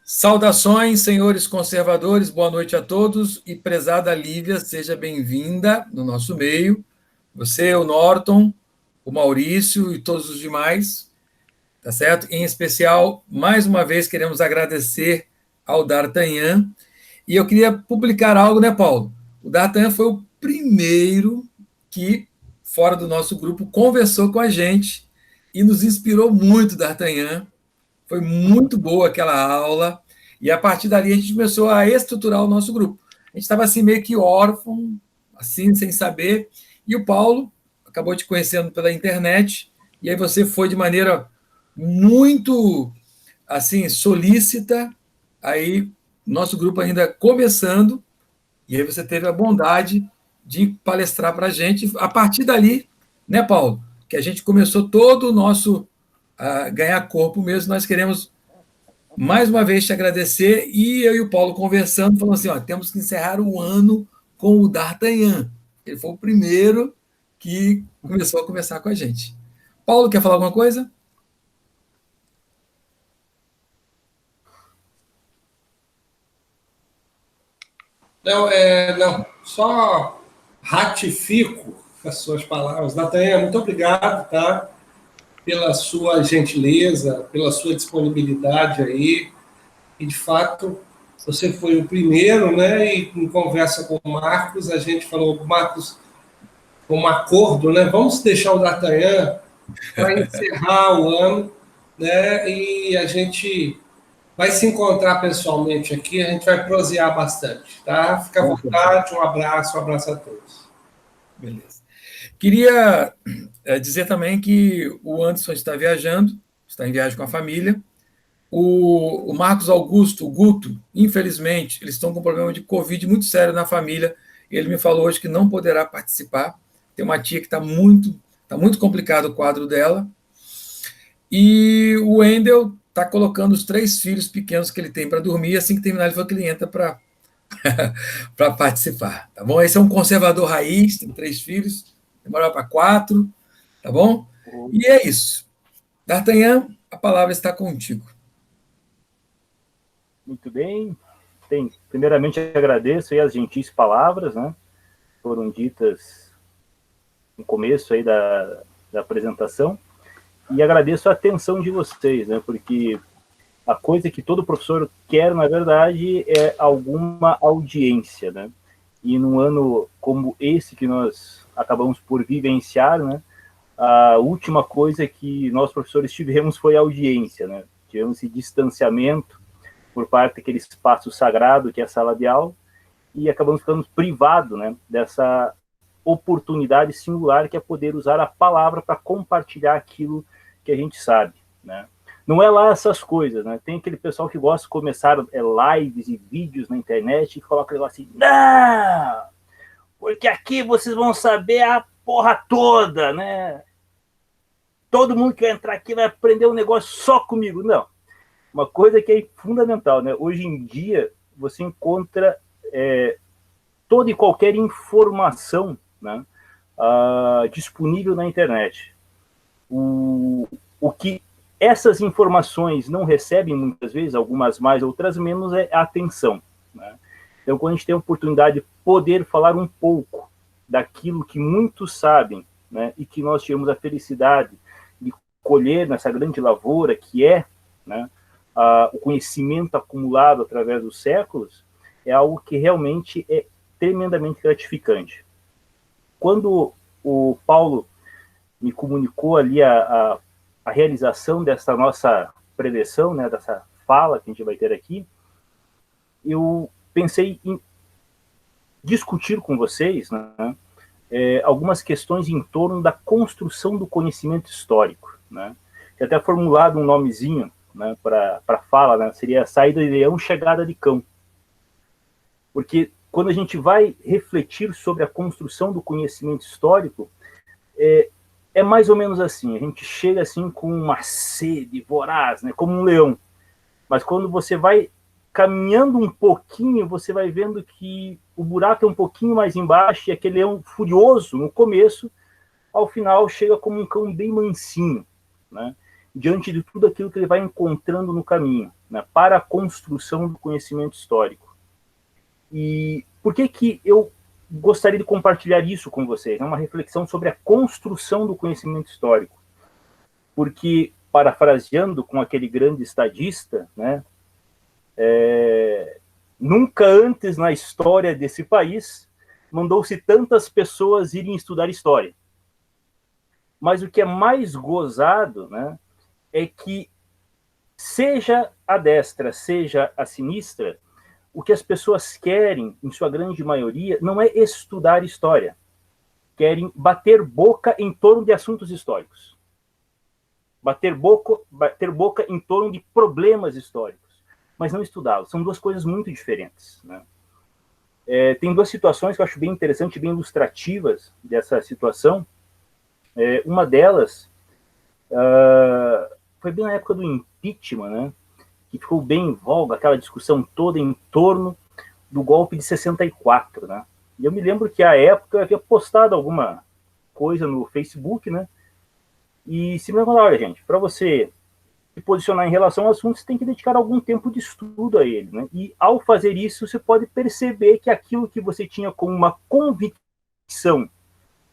Saudações, senhores conservadores, boa noite a todos e prezada Lívia, seja bem-vinda no nosso meio. Você, o Norton, o Maurício e todos os demais, tá certo? Em especial, mais uma vez, queremos agradecer ao D'Artagnan. E eu queria publicar algo, né, Paulo? O D'Artagnan foi o primeiro que, fora do nosso grupo, conversou com a gente e nos inspirou muito, D'Artagnan. Foi muito boa aquela aula. E a partir dali a gente começou a estruturar o nosso grupo. A gente estava assim meio que órfão, assim, sem saber. E o Paulo acabou te conhecendo pela internet. E aí você foi de maneira muito assim solícita. Aí nosso grupo ainda começando. E aí você teve a bondade de palestrar para a gente. A partir dali, né, Paulo? Que a gente começou todo o nosso a ganhar corpo mesmo. Nós queremos mais uma vez te agradecer. E eu e o Paulo conversando, falando assim: ó, temos que encerrar o ano com o D'Artagnan. Ele foi o primeiro que começou a conversar com a gente. Paulo, quer falar alguma coisa? Não, só ratifico as suas palavras. D'Artagnan, muito obrigado, tá? Pela sua gentileza, pela sua disponibilidade aí. E, de fato, você foi o primeiro, né? E em conversa com o Marcos, a gente falou, Marcos, um acordo, né? Vamos deixar o D'Artagnan para encerrar o ano, né? E a gente vai se encontrar pessoalmente aqui, a gente vai prosear bastante, tá? Fica à vontade, um abraço a todos. Beleza. Queria dizer também que o Anderson está viajando, está em viagem com a família. O Marcos Augusto, o Guto, infelizmente, eles estão com um problema de Covid muito sério na família. Ele me falou hoje que não poderá participar. Tem uma tia que tá muito complicado o quadro dela. E o Wendel está colocando os 3 filhos pequenos que ele tem para dormir. Assim que terminar, ele falou que ele entra para para participar. Tá bom? Esse é um conservador raiz, tem 3 filhos, demora para 4. Tá bom? E é isso. D'Artagnan, a palavra está contigo. Muito bem. Primeiramente, agradeço aí as gentis palavras, né? Foram ditas no começo aí da apresentação. E agradeço a atenção de vocês, né? Porque a coisa que todo professor quer, na verdade, é alguma audiência, né? E num ano como esse que nós acabamos por vivenciar, né? A última coisa que nós, professores, tivemos foi a audiência, né? Tivemos esse distanciamento por parte daquele espaço sagrado que é a sala de aula, e acabamos ficando privados, né, dessa oportunidade singular que é poder usar a palavra para compartilhar aquilo que a gente sabe, né? Não é lá essas coisas, né? Tem aquele pessoal que gosta de começar lives e vídeos na internet e coloca ele assim, não, porque aqui vocês vão saber a porra toda, né? Todo mundo que vai entrar aqui vai aprender um negócio só comigo. Não. Uma coisa que é fundamental, né? Hoje em dia, você encontra toda e qualquer informação, né, disponível na internet. O que essas informações não recebem, muitas vezes, algumas mais, outras menos, é a atenção, né? Então, quando a gente tem a oportunidade de poder falar um pouco daquilo que muitos sabem, né, e que nós tivemos a felicidade de colher nessa grande lavoura, que é, né, o conhecimento acumulado através dos séculos, é algo que realmente é tremendamente gratificante. Quando o Paulo me comunicou ali a realização dessa nossa preleção, né, dessa fala que a gente vai ter aqui, eu pensei em discutir com vocês, né, algumas questões em torno da construção do conhecimento histórico, né? Tinha até formulado um nomezinho, né, para fala, né, seria saída de leão, chegada de cão. Porque quando a gente vai refletir sobre a construção do conhecimento histórico, é mais ou menos assim, a gente chega assim com uma sede voraz, né, como um leão. Mas quando você vai caminhando um pouquinho, você vai vendo que o buraco é um pouquinho mais embaixo, e aquele leão furioso no começo, ao final chega como um cão bem mansinho, né? diante de tudo aquilo que ele vai encontrando no caminho, né, para a construção do conhecimento histórico. E por que eu gostaria de compartilhar isso com vocês? É uma reflexão sobre a construção do conhecimento histórico. Porque, parafraseando com aquele grande estadista, né, nunca antes na história desse país mandou-se tantas pessoas irem estudar história. Mas o que é mais gozado, né, é que, seja a destra, seja a sinistra, o que as pessoas querem, em sua grande maioria, não é estudar história. Querem bater boca em torno de assuntos históricos. Bater boca em torno de problemas históricos, mas não estudá-los. São duas coisas muito diferentes, né? Tem duas situações que eu acho bem interessantes, bem ilustrativas dessa situação. Uma delas foi bem na época do impeachment, né? Que ficou bem em voga, aquela discussão toda em torno do golpe de 64, né? E eu me lembro que, à época, eu havia postado alguma coisa no Facebook, né? E se me lembra, olha, gente, para você se posicionar em relação ao assunto, você tem que dedicar algum tempo de estudo a ele, né? E, ao fazer isso, você pode perceber que aquilo que você tinha como uma convicção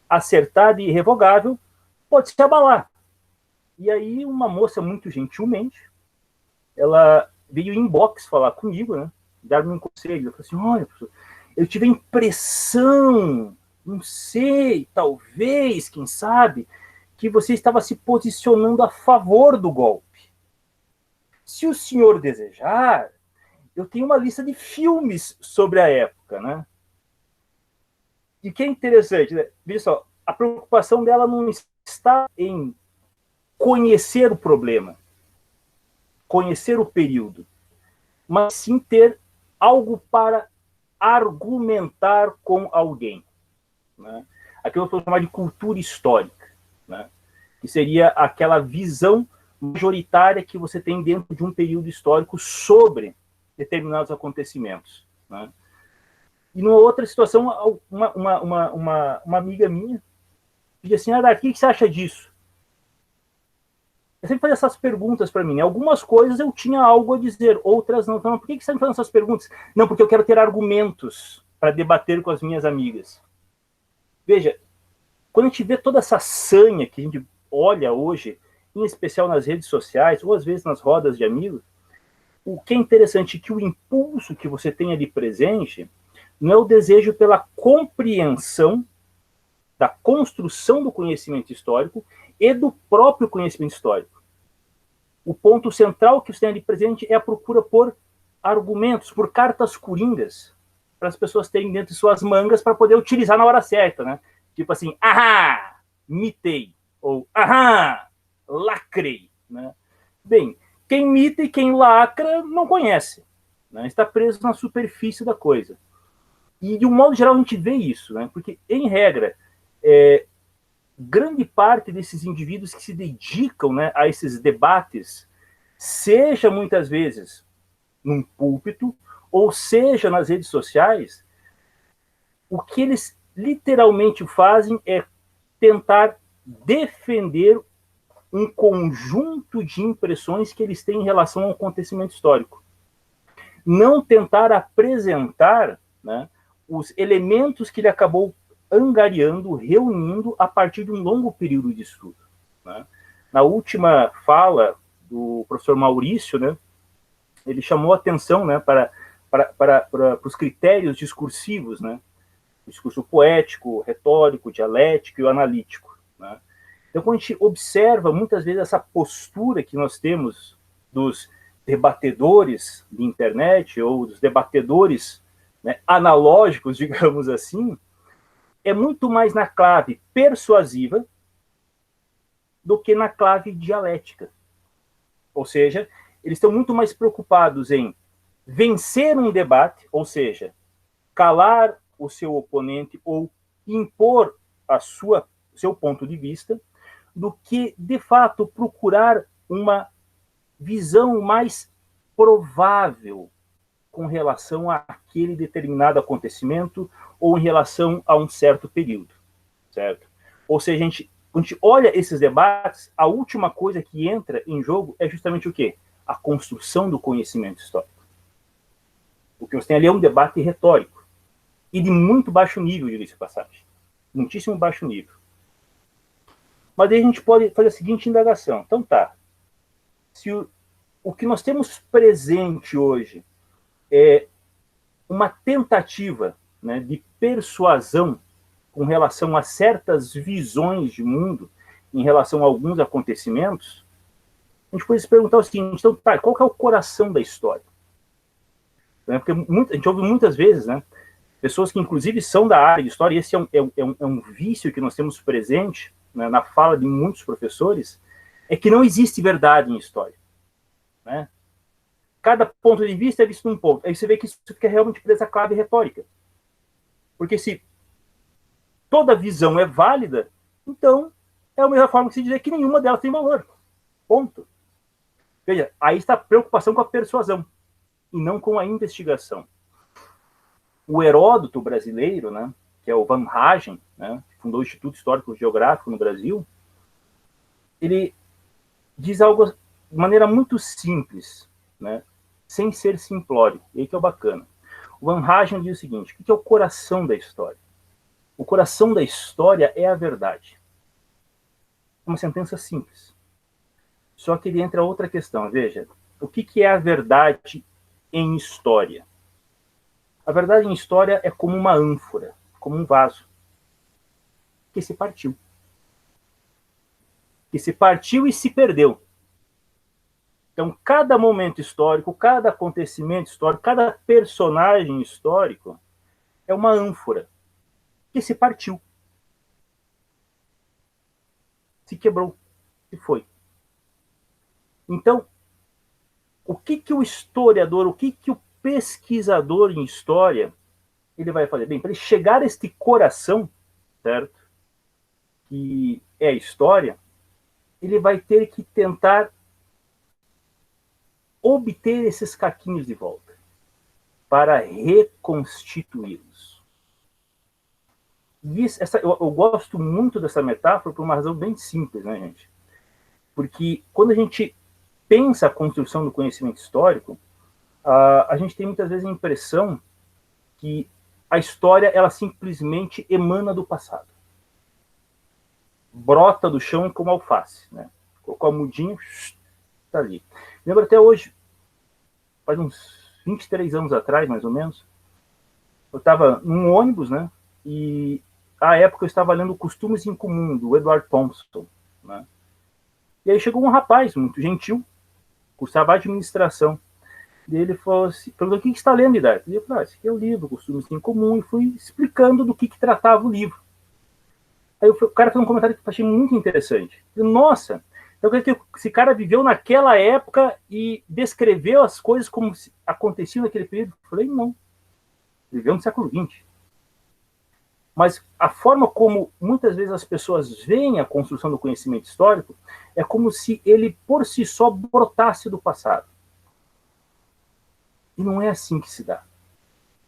acertada e irrevogável pode se abalar. E aí, uma moça, muito gentilmente, ela veio em inbox falar comigo, né? Dar-me um conselho. Eu falei assim, olha, professor, eu tive a impressão, não sei, talvez, quem sabe, que você estava se posicionando a favor do golpe. Se o senhor desejar, eu tenho uma lista de filmes sobre a época, né? E que é interessante, né? Veja só, a preocupação dela não está em conhecer o problema, conhecer o período, mas sim ter algo para argumentar com alguém, né? Aquilo que eu vou chamar de cultura histórica, né? Que seria aquela visão majoritária que você tem dentro de um período histórico sobre determinados acontecimentos, né? E numa outra situação, uma amiga minha disse assim, o que você acha disso? Eu sempre fazia essas perguntas para mim, né? Algumas coisas eu tinha algo a dizer, outras não. Então, por que você está me fazendo essas perguntas? Não, porque eu quero ter argumentos para debater com as minhas amigas. Veja, quando a gente vê toda essa sanha que a gente olha hoje, em especial nas redes sociais, ou às vezes nas rodas de amigos, o que é interessante é que o impulso que você tem ali presente não é o desejo pela compreensão da construção do conhecimento histórico e do próprio conhecimento histórico. O ponto central que você tem ali presente é a procura por argumentos, por cartas coringas, para as pessoas terem dentro de suas mangas para poder utilizar na hora certa, né? Tipo assim, ahá, mitei, ou ahá, lacrei, né? Bem, quem mita e quem lacra não conhece, né? Está preso na superfície da coisa. E, de um modo geral, a gente vê isso, né? Porque, em regra, grande parte desses indivíduos que se dedicam, né, a esses debates, seja muitas vezes num púlpito, ou seja nas redes sociais, o que eles literalmente fazem é tentar defender um conjunto de impressões que eles têm em relação ao acontecimento histórico. Não tentar apresentar, né, os elementos que ele acabou angariando, reunindo a partir de um longo período de estudo, né? Na última fala do professor Maurício, né, ele chamou a atenção, né, para os critérios discursivos, né? O discurso poético, retórico, dialético e o analítico, né? Então, quando a gente observa muitas vezes essa postura que nós temos dos debatedores de internet ou dos debatedores, né, analógicos, digamos assim, é muito mais na clave persuasiva do que na clave dialética. Ou seja, eles estão muito mais preocupados em vencer um debate, ou seja, calar o seu oponente ou impor seu ponto de vista, do que, de fato, procurar uma visão mais provável com relação àquele determinado acontecimento ou em relação a um certo período, certo? Ou seja, a gente Quando a gente olha esses debates, a última coisa que entra em jogo é justamente o quê? A construção do conhecimento histórico. O que você tem ali é um debate retórico. E de muito baixo nível, diga-se de passagem. Muitíssimo baixo nível. Mas aí a gente pode fazer a seguinte indagação. Então tá, se o que nós temos presente hoje é uma tentativa, né, de persuasão com relação a certas visões de mundo, em relação a alguns acontecimentos, a gente pode se perguntar o seguinte, então, tá, qual que é o coração da história? Porque a gente ouve muitas vezes, né, pessoas que inclusive são da área de história, e esse é um vício que nós temos presente, né, na fala de muitos professores, é que não existe verdade em história. Né? Cada ponto de vista é visto num ponto. Aí você vê que isso fica realmente preso à clave retórica. Porque se toda visão é válida, então é a mesma forma que se dizer que nenhuma delas tem valor. Ponto. Veja, aí está a preocupação com a persuasão e não com a investigação. O Heródoto brasileiro, né, que é o Van Hagen, né, que fundou o Instituto Histórico Geográfico no Brasil, ele diz algo de maneira muito simples, né, sem ser simplório. E aí que é o bacana. O Van Hagen diz o seguinte, o que é o coração da história? O coração da história é a verdade. É uma sentença simples. Só que ele entra outra questão. Veja, o que é a verdade em história? A verdade em história é como uma ânfora, como um vaso, que se partiu. Que se partiu e se perdeu. Então, cada momento histórico, cada acontecimento histórico, cada personagem histórico é uma ânfora que se partiu. Se quebrou. Se foi. Então, o que o historiador, o que o pesquisador em história, ele vai fazer? Bem, para ele chegar a este coração, certo? Que é a história, ele vai ter que tentar obter esses caquinhos de volta para reconstituí-los. Eu gosto muito dessa metáfora por uma razão bem simples, né, gente? Porque quando a gente pensa a construção do conhecimento histórico, a gente tem muitas vezes a impressão que a história ela simplesmente emana do passado. Brota do chão como alface, né? Colocou a mudinha, está ali. Lembro até hoje, faz uns 23 anos atrás, mais ou menos, eu estava num ônibus, né? E à época eu estava lendo Costumes em Comum, do Edward Thompson, né? E aí chegou um rapaz muito gentil, cursava administração. E ele falou assim, perguntou, o que você está lendo, Hidarte? E eu falei, esse aqui é o livro, Costumes em Comum, e fui explicando do que tratava o livro. Aí o cara fez um comentário que eu achei muito interessante. Eu, nossa, então quer dizer que esse cara viveu naquela época e descreveu as coisas como aconteciam naquele período? Eu falei, não. Viveu no século XX. Mas a forma como muitas vezes as pessoas veem a construção do conhecimento histórico é como se ele por si só brotasse do passado. E não é assim que se dá.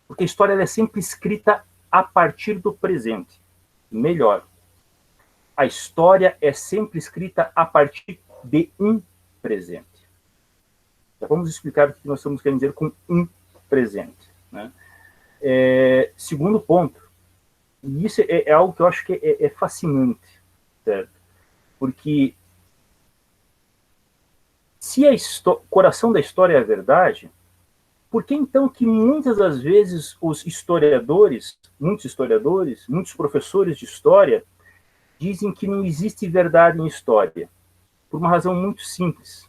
Porque a história é sempre escrita a partir do presente. Melhor, a história é sempre escrita a partir de um presente. Já vamos explicar o que nós estamos querendo dizer com um presente. Né? Segundo ponto, e isso é algo que eu acho que é fascinante, certo? Porque se o coração da história é a verdade, por que então que muitas das vezes os historiadores, muitos professores de história, dizem que não existe verdade em história? Por uma razão muito simples.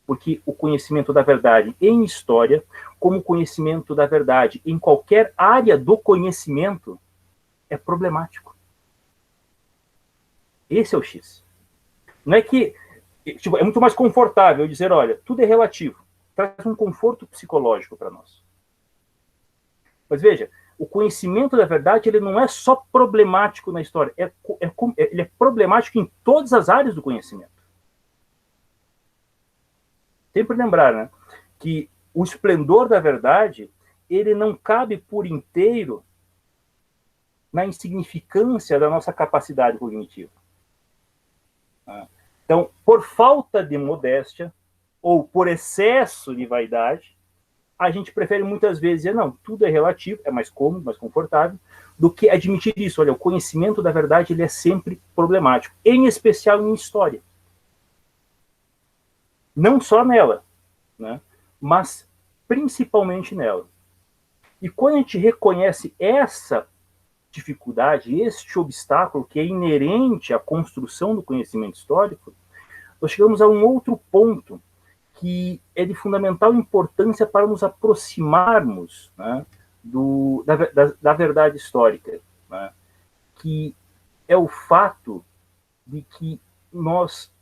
Porque o conhecimento da verdade em história, como o conhecimento da verdade em qualquer área do conhecimento, é problemático. Esse é o X. Não é que... Tipo, é muito mais confortável dizer, olha, tudo é relativo. Traz um conforto psicológico para nós. Mas veja, o conhecimento da verdade ele não é só problemático na história, ele é problemático em todas as áreas do conhecimento. Sempre lembrar, né, que o esplendor da verdade ele não cabe por inteiro na insignificância da nossa capacidade cognitiva. Né? Então, por falta de modéstia ou por excesso de vaidade, a gente prefere muitas vezes dizer, não, tudo é relativo, é mais cômodo, mais confortável, do que admitir isso. Olha, o conhecimento da verdade ele é sempre problemático, em especial em história. Não só nela, né, mas principalmente nela. E quando a gente reconhece essa dificuldade, este obstáculo que é inerente à construção do conhecimento histórico, nós chegamos a um outro ponto que é de fundamental importância para nos aproximarmos, né, da verdade histórica, né, que é o fato de que nós,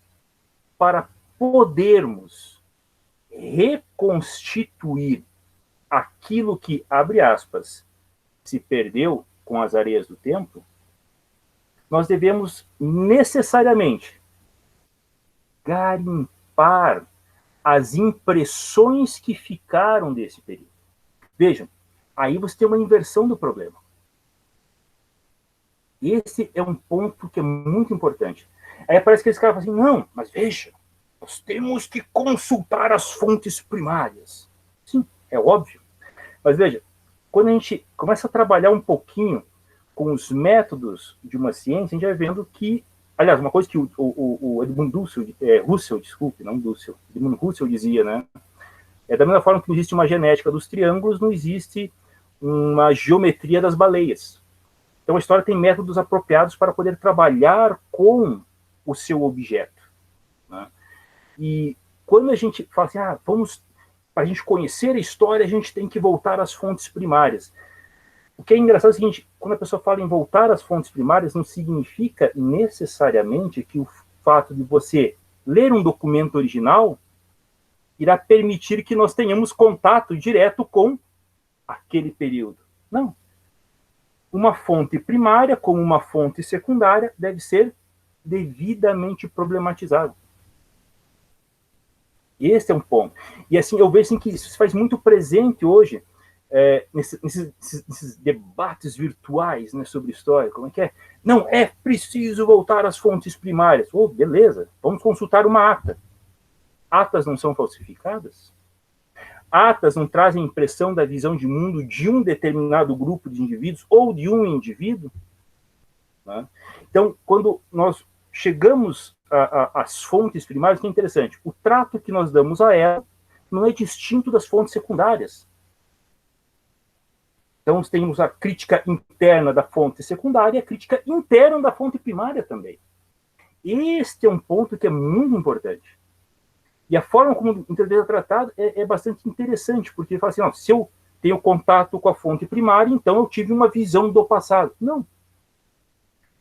para podermos reconstituir aquilo que, abre aspas, se perdeu com as areias do tempo, nós devemos necessariamente garimpar as impressões que ficaram desse período. Vejam, aí você tem uma inversão do problema. Esse é um ponto que é muito importante. Aí parece que esse cara fala assim, não, mas veja, nós temos que consultar as fontes primárias. Sim, é óbvio. Mas veja, quando a gente começa a trabalhar um pouquinho com os métodos de uma ciência, a gente vai vendo que, aliás, uma coisa que o Edmund Husserl, Edmund Husserl dizia, né? É da mesma forma que não existe uma genética dos triângulos, não existe uma geometria das baleias. Então a história tem métodos apropriados para poder trabalhar com o seu objeto, né? E quando a gente fala assim, para a gente conhecer a história, a gente tem que voltar às fontes primárias. O que é engraçado é o seguinte, quando a pessoa fala em voltar às fontes primárias, não significa necessariamente que o fato de você ler um documento original irá permitir que nós tenhamos contato direto com aquele período. Não. Uma fonte primária, como uma fonte secundária, deve ser devidamente problematizada. Esse é um ponto. E assim, eu vejo assim, que isso se faz muito presente hoje, nesses debates virtuais, né, sobre história. Como é que é? Não, é preciso voltar às fontes primárias. Oh, beleza, vamos consultar uma ata. Atas não são falsificadas? Atas não trazem impressão da visão de mundo de um determinado grupo de indivíduos ou de um indivíduo? Né? Então, quando nós chegamos às fontes primárias, que é interessante, o trato que nós damos a ela não é distinto das fontes secundárias. Então, temos a crítica interna da fonte secundária e a crítica interna da fonte primária também. Este é um ponto que é muito importante. E a forma como o intervento é tratado é bastante interessante, porque fala assim, ó, se eu tenho contato com a fonte primária, então eu tive uma visão do passado. Não.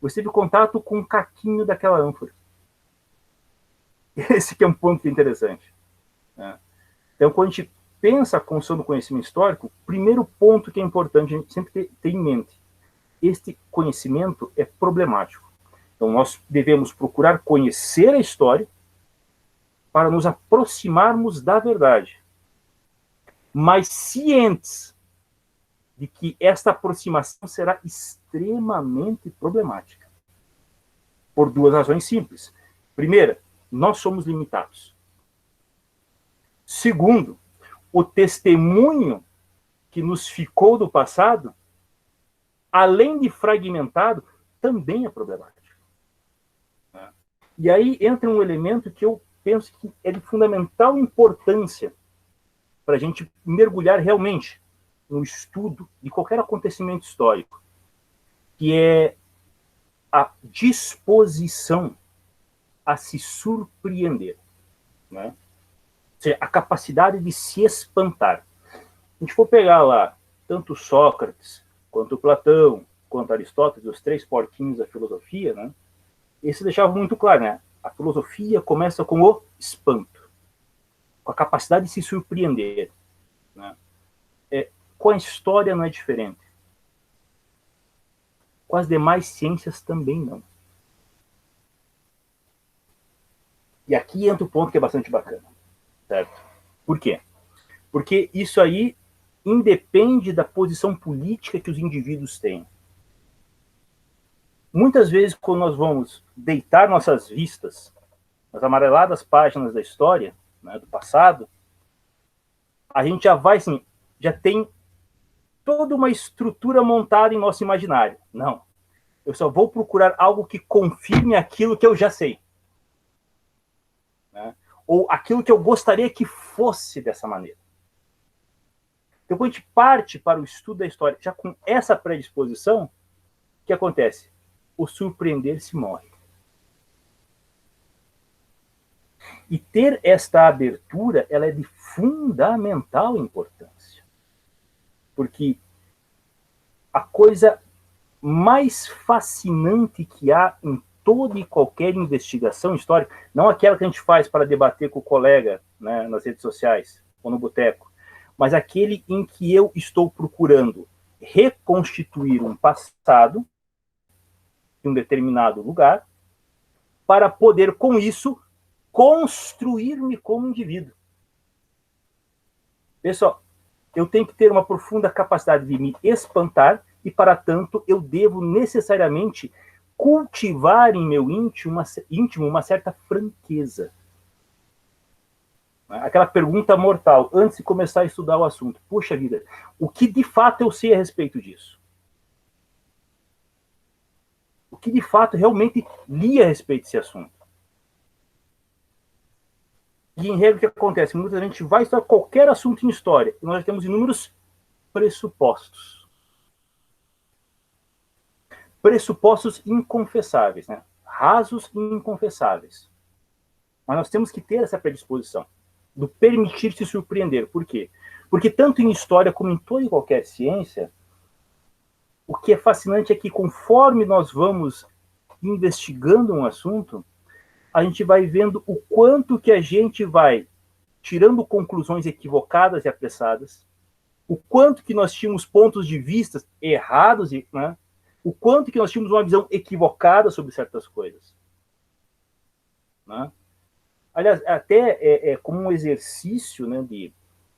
Você teve contato com o caquinho daquela ânfora. Esse que é um ponto interessante. Né? Então, quando a gente pensa a construção do conhecimento histórico, o primeiro ponto que é importante a gente sempre ter em mente, este conhecimento é problemático. Então, nós devemos procurar conhecer a história para nos aproximarmos da verdade, mas cientes de que esta aproximação será extremamente problemática, por duas razões simples. Primeira, nós somos limitados. Segundo, o testemunho que nos ficou do passado, além de fragmentado, também é problemático. E aí entra um elemento que eu penso que é de fundamental importância para a gente mergulhar realmente no estudo de qualquer acontecimento histórico, que é a disposição a se surpreender, né? Ou seja, a capacidade de se espantar. Se a gente for pegar lá tanto Sócrates, quanto Platão, quanto Aristóteles, os três porquinhos da filosofia, né? Esse deixava muito claro, né? A filosofia começa com o espanto, com a capacidade de se surpreender, né? Com a história não é diferente. Com as demais ciências também não. E aqui entra o ponto que é bastante bacana, certo? Por quê? Porque isso aí independe da posição política que os indivíduos têm. Muitas vezes, quando nós vamos deitar nossas vistas nas amareladas páginas da história, né, do passado, a gente já vai, assim, já tem toda uma estrutura montada em nosso imaginário. Não. Eu só vou procurar algo que confirme aquilo que eu já sei. Né? Ou aquilo que eu gostaria que fosse dessa maneira. Então, quando a gente parte para o estudo da história, já com essa predisposição, o que acontece? O surpreender-se morre. E ter esta abertura, ela é de fundamental importância. Porque a coisa mais fascinante que há em toda e qualquer investigação histórica, não aquela que a gente faz para debater com o colega, né, nas redes sociais ou no boteco, mas aquele em que eu estou procurando reconstituir um passado em um determinado lugar para poder, com isso, construir-me como indivíduo. Pessoal, eu tenho que ter uma profunda capacidade de me espantar e, para tanto, eu devo necessariamente cultivar em meu íntimo uma certa franqueza. Aquela pergunta mortal, antes de começar a estudar o assunto. Puxa vida, o que de fato eu sei a respeito disso? O que de fato realmente li a respeito desse assunto? E, em regra, o que acontece? Muita gente vai estudar qualquer assunto em história, e nós já temos inúmeros pressupostos. Pressupostos inconfessáveis, né? Rasos e inconfessáveis. Mas nós temos que ter essa predisposição do permitir-se surpreender. Por quê? Porque tanto em história como em toda e qualquer ciência, o que é fascinante é que conforme nós vamos investigando um assunto, a gente vai vendo o quanto que a gente vai tirando conclusões equivocadas e apressadas, o quanto que nós tínhamos pontos de vista errados, né? O quanto que nós tínhamos uma visão equivocada sobre certas coisas. Né? Aliás, até como um exercício, né, de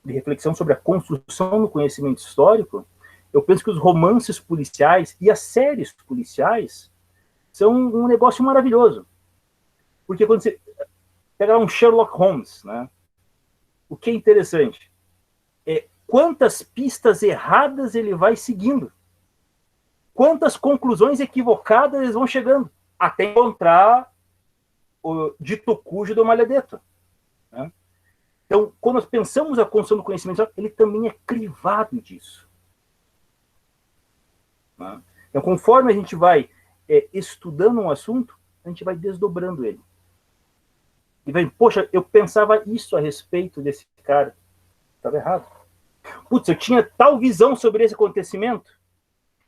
reflexão sobre a construção do conhecimento histórico, eu penso que os romances policiais e as séries policiais são um negócio maravilhoso. Porque quando você pega um Sherlock Holmes, né, o que é interessante é quantas pistas erradas ele vai seguindo. Quantas conclusões equivocadas eles vão chegando, até encontrar o dito cujo do Maledetto. Né? Então, quando nós pensamos a construção do conhecimento, ele também é crivado disso. Né? Então, conforme a gente vai estudando um assunto, a gente vai desdobrando ele. E vai, poxa, eu pensava isso a respeito desse cara. Estava errado. Putz, eu tinha tal visão sobre esse acontecimento.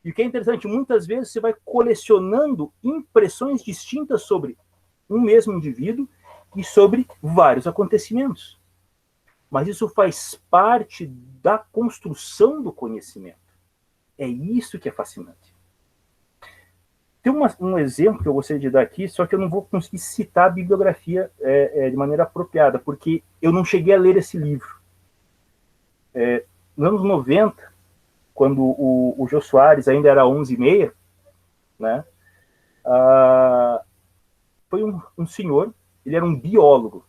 E o que é interessante, muitas vezes você vai colecionando impressões distintas sobre um mesmo indivíduo e sobre vários acontecimentos. Mas isso faz parte da construção do conhecimento. É isso que é fascinante. Tem um exemplo que eu gostaria de dar aqui, só que eu não vou conseguir citar a bibliografia de maneira apropriada, porque eu não cheguei a ler esse livro. Nos anos 90, quando o Jô Soares ainda era 11h30, né, foi um senhor, ele era um biólogo,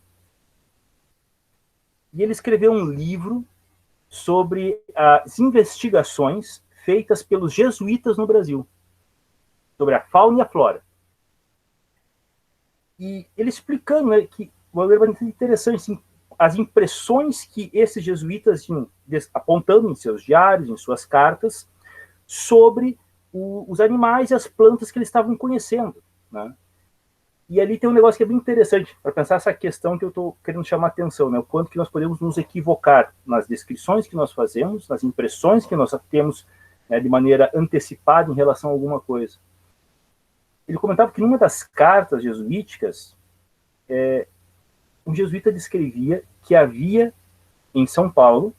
e ele escreveu um livro sobre as investigações feitas pelos jesuítas no Brasil, sobre a fauna e a flora. E ele explicando, né, que é interessante, assim, as impressões que esses jesuítas tinham apontando em seus diários, em suas cartas, sobre os animais e as plantas que eles estavam conhecendo. Né? E ali tem um negócio que é bem interessante, para pensar essa questão que eu estou querendo chamar a atenção, né? O quanto que nós podemos nos equivocar nas descrições que nós fazemos, nas impressões que nós temos, né, de maneira antecipada em relação a alguma coisa. Ele comentava que numa das cartas jesuíticas, um jesuíta descrevia que havia, em São Paulo,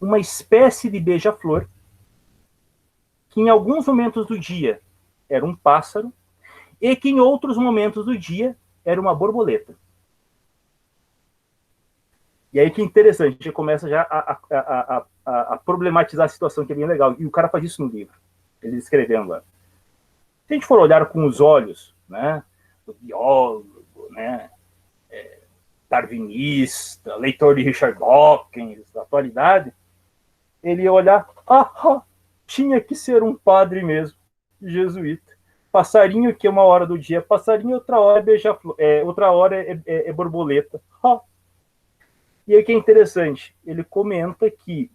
uma espécie de beija-flor que em alguns momentos do dia era um pássaro e que em outros momentos do dia era uma borboleta. E aí que é interessante, a gente começa já a problematizar a situação, que é bem legal. E o cara faz isso no livro, ele escrevendo lá. Se a gente for olhar com os olhos, né, do biólogo, né, darwinista, leitor de Richard Dawkins, da atualidade, ele ia olhar, tinha que ser um padre mesmo, jesuíta. Passarinho, que uma hora do dia é passarinho, outra hora é beija-flor, outra hora é borboleta. E aí que é interessante, ele comenta que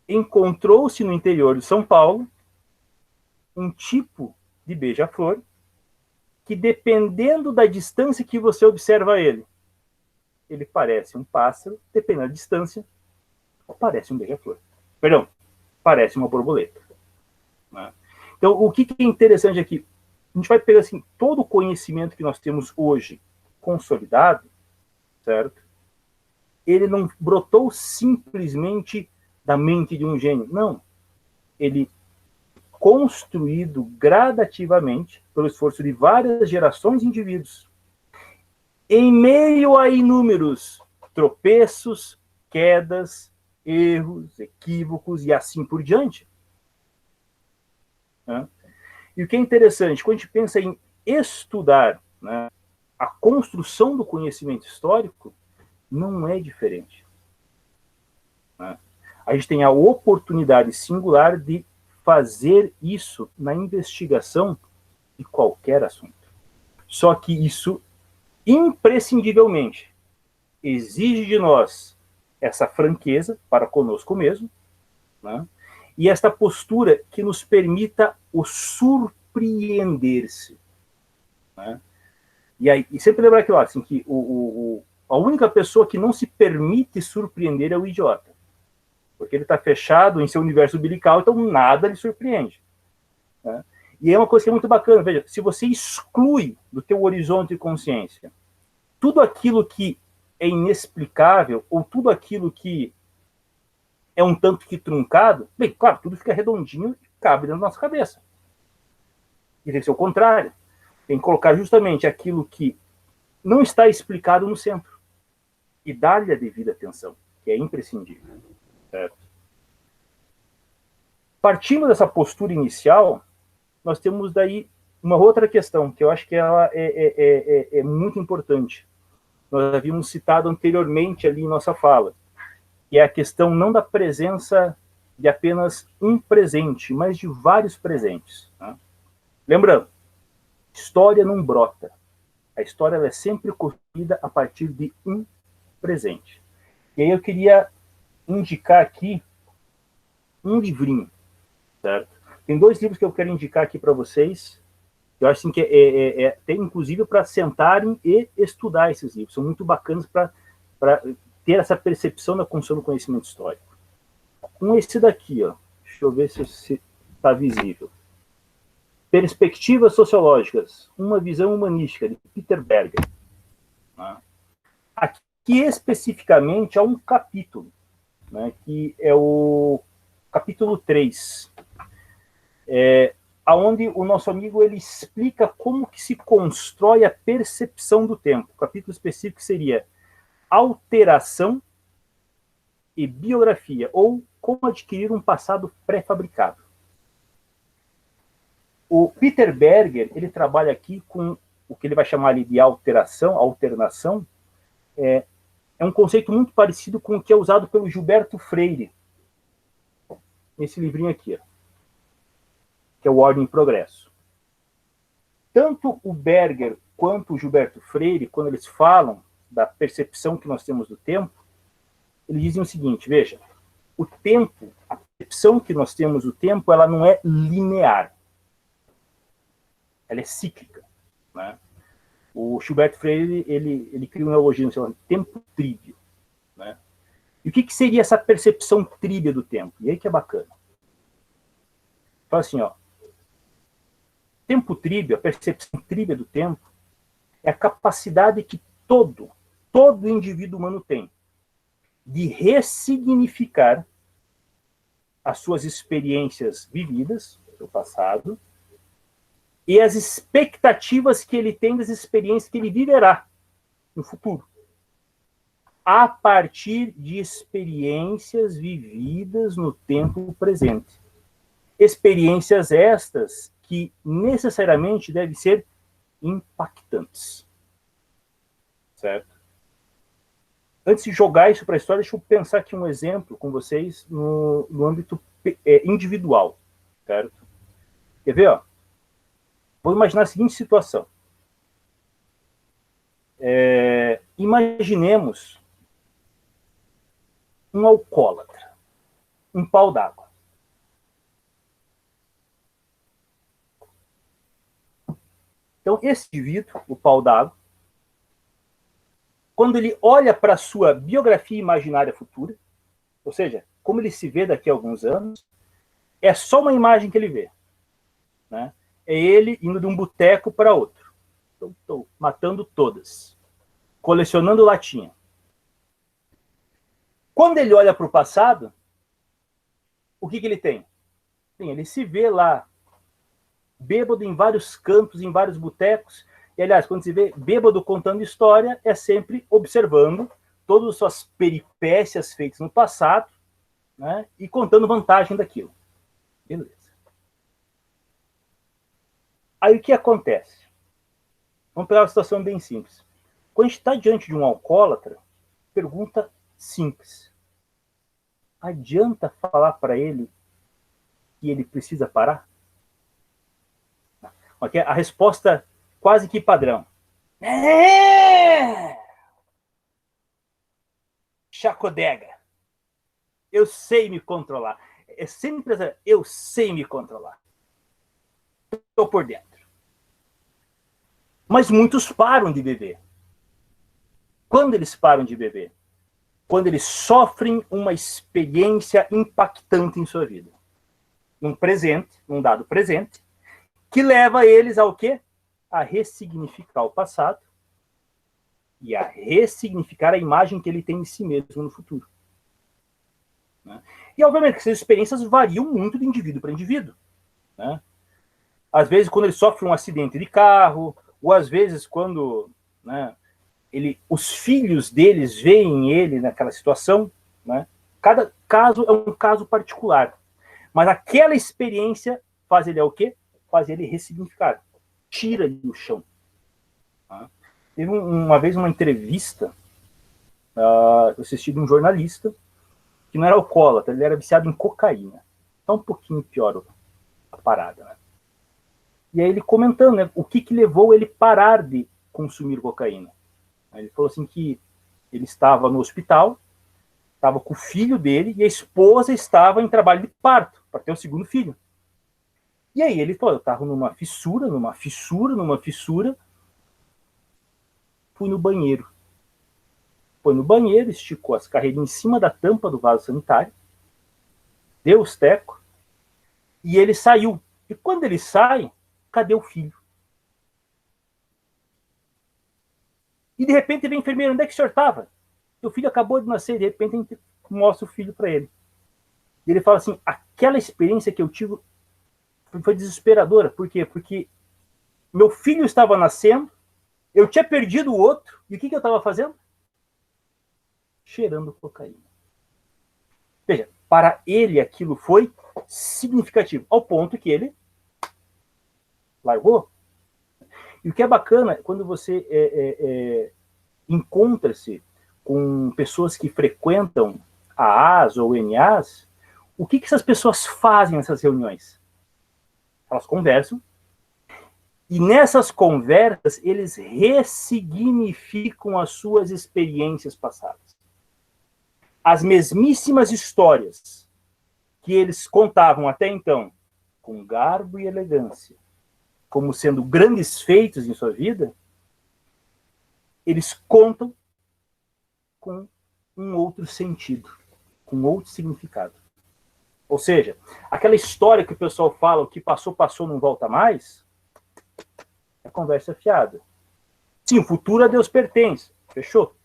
encontrou-se no interior de São Paulo um tipo de beija-flor que, dependendo da distância que você observa ele parece um pássaro, dependendo da distância, parece um beija-flor. Perdão, parece uma borboleta. Né? Então, o que é interessante aqui? A gente vai pegar assim, todo o conhecimento que nós temos hoje consolidado, certo? Ele não brotou simplesmente da mente de um gênio. Não. Ele construído gradativamente pelo esforço de várias gerações de indivíduos, em meio a inúmeros tropeços, quedas, erros, equívocos e assim por diante. Né? E o que é interessante, quando a gente pensa em estudar, né, a construção do conhecimento histórico, não é diferente. Né? A gente tem a oportunidade singular de fazer isso na investigação de qualquer assunto. Só que isso, imprescindivelmente, exige de nós essa franqueza para conosco mesmo, né? E esta postura que nos permita o surpreender-se. Né? E sempre lembrar aquilo, assim, que a única pessoa que não se permite surpreender é o idiota. Porque ele está fechado em seu universo umbilical, então nada lhe surpreende. Né? E é uma coisa que é muito bacana, veja, se você exclui do teu horizonte de consciência tudo aquilo que é inexplicável, ou tudo aquilo que é um tanto que truncado, bem, claro, tudo fica redondinho e cabe dentro da nossa cabeça. E tem que ser o contrário. Tem que colocar justamente aquilo que não está explicado no centro. E dar-lhe a devida atenção, que é imprescindível. Certo? Partindo dessa postura inicial, nós temos daí uma outra questão, que eu acho que ela é muito importante. Nós havíamos citado anteriormente ali em nossa fala, que é a questão não da presença de apenas um presente, mas de vários presentes. Né? Lembrando, história não brota. A história ela é sempre construída a partir de um presente. E aí eu queria indicar aqui um livrinho, certo? Tem 2 livros que eu quero indicar aqui para vocês. Eu acho assim, que tem inclusive para sentarem e estudar esses livros. São muito bacanas para ter essa percepção da construção do conhecimento histórico. Esse daqui, ó. Deixa eu ver se está visível. Perspectivas Sociológicas, uma visão humanística, de Peter Berger. Aqui especificamente há um capítulo, né, que é o capítulo 3, onde o nosso amigo ele explica como que se constrói a percepção do tempo. O capítulo específico seria alteração e biografia, ou como adquirir um passado pré-fabricado. O Peter Berger, ele trabalha aqui com o que ele vai chamar ali de alternação, é um conceito muito parecido com o que é usado pelo Gilberto Freire, nesse livrinho aqui, ó, que é o Ordem e Progresso. Tanto o Berger quanto o Gilberto Freire, quando eles falam da percepção que nós temos do tempo, eles dizem o seguinte, veja, o tempo, a percepção que nós temos do tempo, ela não é linear. Ela é cíclica. Né? O Gilberto Freire, ele cria um neologismo chamado tempo tríbio. Né? E o que seria essa percepção tríbia do tempo? E aí que é bacana. Fala assim, ó, tempo tríbio, a percepção tríbia do tempo, é a capacidade que todo indivíduo humano tem de ressignificar as suas experiências vividas do passado e as expectativas que ele tem das experiências que ele viverá no futuro, a partir de experiências vividas no tempo presente. Experiências estas que necessariamente devem ser impactantes. certo? Antes de jogar isso para a história, deixa eu pensar aqui um exemplo com vocês no âmbito individual, certo? Quer ver, ó? Vou imaginar a seguinte situação. Imaginemos um alcoólatra, um pau d'água. Então, esse indivíduo, o pau d'água, quando ele olha para a sua biografia imaginária futura, ou seja, como ele se vê daqui a alguns anos, é só uma imagem que ele vê, né? É ele indo de um boteco para outro. Estou matando todas. Colecionando latinha. Quando ele olha para o passado, o que ele tem? Ele se vê lá, bêbado em vários cantos, em vários botecos. E, aliás, quando se vê bêbado contando história, é sempre observando todas as suas peripécias feitas no passado, né, e contando vantagem daquilo. Beleza. Aí o que acontece? Vamos pegar uma situação bem simples. Quando a gente está diante de um alcoólatra, pergunta simples. Adianta falar para ele que ele precisa parar? A resposta quase que padrão. Chacodega. Eu sei me controlar. É sempre essa, eu sei me controlar. Estou por dentro. Mas muitos param de beber. Quando eles param de beber? Quando eles sofrem uma experiência impactante em sua vida. Num presente, num dado presente, que leva eles ao quê? A ressignificar o passado e a ressignificar a imagem que ele tem de si mesmo no futuro. Né? E, obviamente, essas experiências variam muito de indivíduo para indivíduo. Né? Às vezes, quando ele sofre um acidente de carro, ou às vezes, quando, né, os filhos deles veem ele naquela situação, né? Cada caso é um caso particular. Mas aquela experiência faz ele o quê? Faz ele ressignificar. Tira ele do chão. Tá? Teve uma vez uma entrevista, eu assisti de um jornalista, que não era alcoólatra, ele era viciado em cocaína. Tá um pouquinho pior a parada, né? E aí ele comentando, né, o que levou ele parar de consumir cocaína. Ele falou assim que ele estava no hospital, estava com o filho dele, e a esposa estava em trabalho de parto, para ter o segundo filho. E aí ele falou, eu estava numa fissura, fui no banheiro. Foi no banheiro, esticou as carreirinhas em cima da tampa do vaso sanitário, deu os tecos, e ele saiu. E quando ele sai, cadê o filho? E de repente vem a enfermeira, onde é que o senhor estava? O filho acabou de nascer, de repente a gente mostra o filho para ele. E ele fala assim, aquela experiência que eu tive foi desesperadora. Por quê? Porque meu filho estava nascendo, eu tinha perdido o outro, e o que eu estava fazendo? Cheirando cocaína. Veja, para ele aquilo foi significativo, ao ponto que ele largou. E o que é bacana, quando você encontra-se com pessoas que frequentam AAs ou NAs, o que essas pessoas fazem nessas reuniões? Elas conversam, e nessas conversas eles ressignificam as suas experiências passadas. As mesmíssimas histórias que eles contavam até então, com garbo e elegância, como sendo grandes feitos em sua vida, eles contam com um outro sentido, com outro significado. Ou seja, aquela história que o pessoal fala, o que passou, passou, não volta mais, é conversa fiada. Sim, o futuro a Deus pertence, fechou?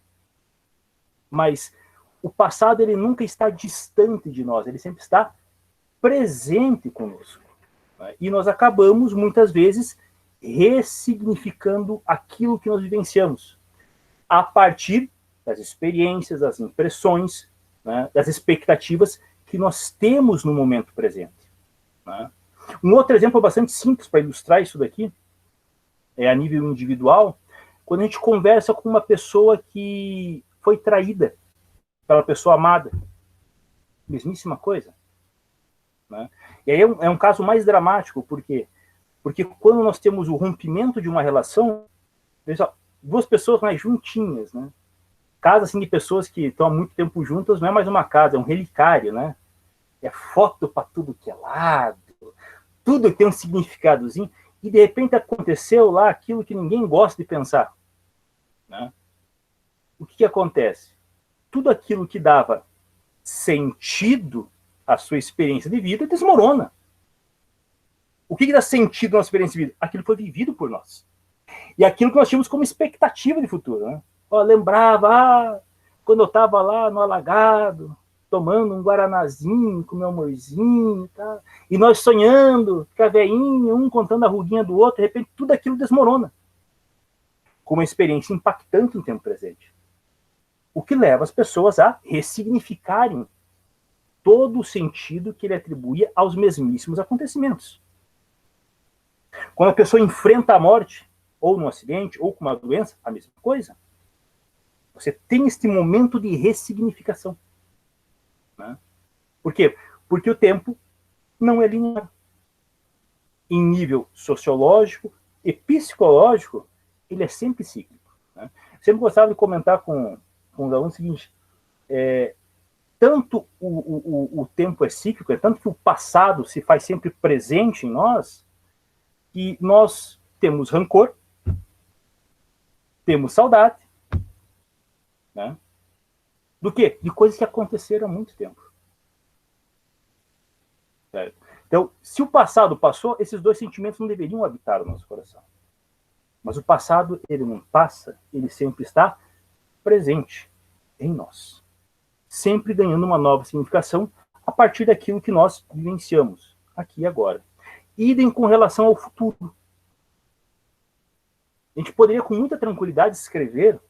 Mas o passado, ele nunca está distante de nós, ele sempre está presente conosco. E nós acabamos, muitas vezes, ressignificando aquilo que nós vivenciamos, a partir das experiências, das impressões, né, das expectativas que nós temos no momento presente. Né? Um outro exemplo bastante simples para ilustrar isso daqui, a nível individual, quando a gente conversa com uma pessoa que foi traída pela pessoa amada. Mesmíssima coisa. Né? E aí é um caso mais dramático, por quê? Porque quando nós temos o rompimento de uma relação, veja, duas pessoas mais juntinhas, né? Casa assim, de pessoas que estão há muito tempo juntas não é mais uma casa, é um relicário, né? É foto para tudo que é lado, tudo tem um significadozinho, e de repente aconteceu lá aquilo que ninguém gosta de pensar. Né? O que acontece? Tudo aquilo que dava sentido à sua experiência de vida desmorona. O que dá sentido à nossa experiência de vida? Aquilo que foi vivido por nós. E aquilo que nós tínhamos como expectativa de futuro. Né? Ó, lembrava, quando eu estava lá no alagado, tomando um guaranazinho com meu amorzinho, tá? E nós sonhando, ficar velhinho, um contando a ruguinha do outro, de repente tudo aquilo desmorona. Com uma experiência impactante no tempo presente. O que leva as pessoas a ressignificarem todo o sentido que ele atribuía aos mesmíssimos acontecimentos. Quando a pessoa enfrenta a morte, ou num acidente, ou com uma doença, a mesma coisa. Você tem este momento de ressignificação. Né? Por quê? Porque o tempo não é linear. Em nível sociológico e psicológico, ele é sempre cíclico. Né? Sempre gostava de comentar com os alunos o seguinte, tanto o tempo é cíclico, tanto que o passado se faz sempre presente em nós, que nós temos rancor, temos saudade, né? Do quê? De coisas que aconteceram há muito tempo. Certo? Então, se o passado passou, esses dois sentimentos não deveriam habitar o nosso coração. Mas o passado, ele não passa, ele sempre está presente em nós. Sempre ganhando uma nova significação a partir daquilo que nós vivenciamos aqui e agora. Idem com relação ao futuro. A gente poderia, com muita tranquilidade, escrever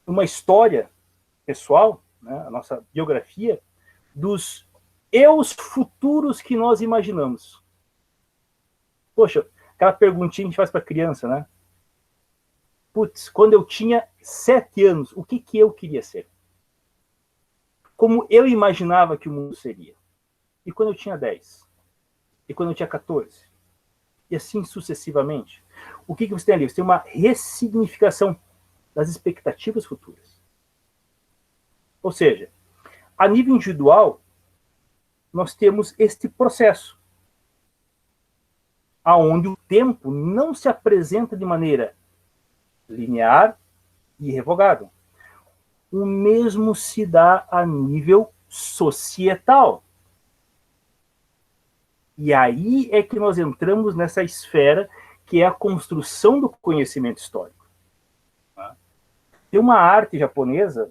uma história pessoal, né, a nossa biografia, dos eus futuros que nós imaginamos. Poxa, aquela perguntinha que a gente faz para criança, né? Putz, quando eu tinha 7 anos, o que eu queria ser? Como eu imaginava que o mundo seria? E quando eu tinha 10? E quando eu tinha 14? E assim sucessivamente. O que você tem ali? Você tem uma ressignificação das expectativas futuras. Ou seja, a nível individual, nós temos este processo, aonde o tempo não se apresenta de maneira linear e irrevogável. O mesmo se dá a nível societal. E aí é que nós entramos nessa esfera que é a construção do conhecimento histórico. Tem uma arte japonesa,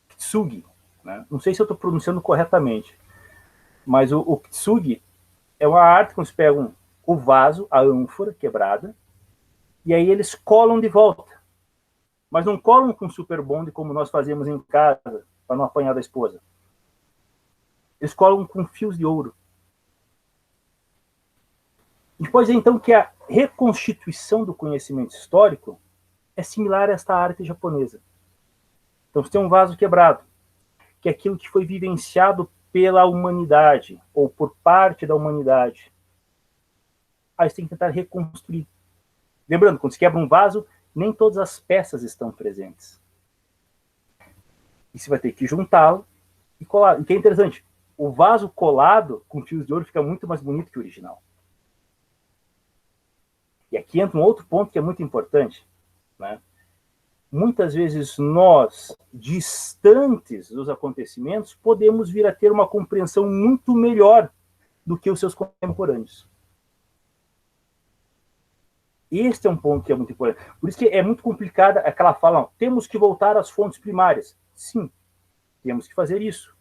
Kitsugi, né? Não sei se eu estou pronunciando corretamente, mas o Kitsugi é uma arte que eles pegam o vaso, a ânfora quebrada, e aí eles colam de volta. Mas não colam com super bond como nós fazemos em casa, para não apanhar da esposa. Eles colam com fios de ouro. A gente pode dizer, então, que a reconstituição do conhecimento histórico é similar a esta arte japonesa. Então, você tem um vaso quebrado, que é aquilo que foi vivenciado pela humanidade, ou por parte da humanidade. Aí você tem que tentar reconstruir. Lembrando, quando você quebra um vaso, nem todas as peças estão presentes. E você vai ter que juntá-lo e colar. O que é interessante, o vaso colado com fios de ouro fica muito mais bonito que o original. E aqui entra um outro ponto que é muito importante. Né? Muitas vezes nós, distantes dos acontecimentos, podemos vir a ter uma compreensão muito melhor do que os seus contemporâneos. Este é um ponto que é muito importante. Por isso que é muito complicada aquela fala, não, temos que voltar às fontes primárias. Sim, temos que fazer isso.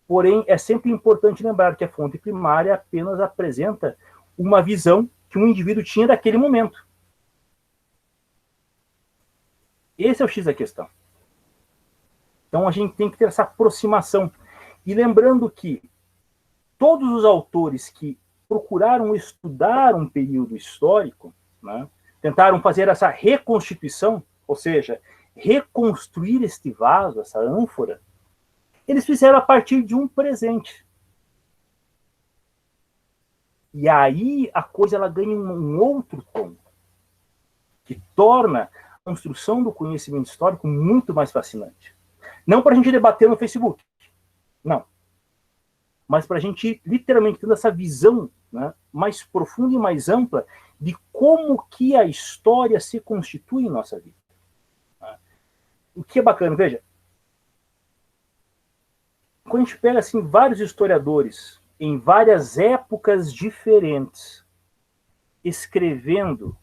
Porém, é sempre importante lembrar que a fonte primária apenas apresenta uma visão que um indivíduo tinha daquele momento. Esse é o X da questão. Então, a gente tem que ter essa aproximação. E lembrando que todos os autores que procuraram estudar um período histórico, né? Tentaram fazer essa reconstituição, ou seja, reconstruir este vaso, essa ânfora, eles fizeram a partir de um presente. E aí a coisa ela ganha um outro tom, que torna a construção do conhecimento histórico muito mais fascinante. Não para a gente debater no Facebook, não. Mas para a gente literalmente ter essa visão, né, mais profunda e mais ampla de como que a história se constitui em nossa vida. O que é bacana, veja, quando a gente pega assim, vários historiadores em várias épocas diferentes, escrevendo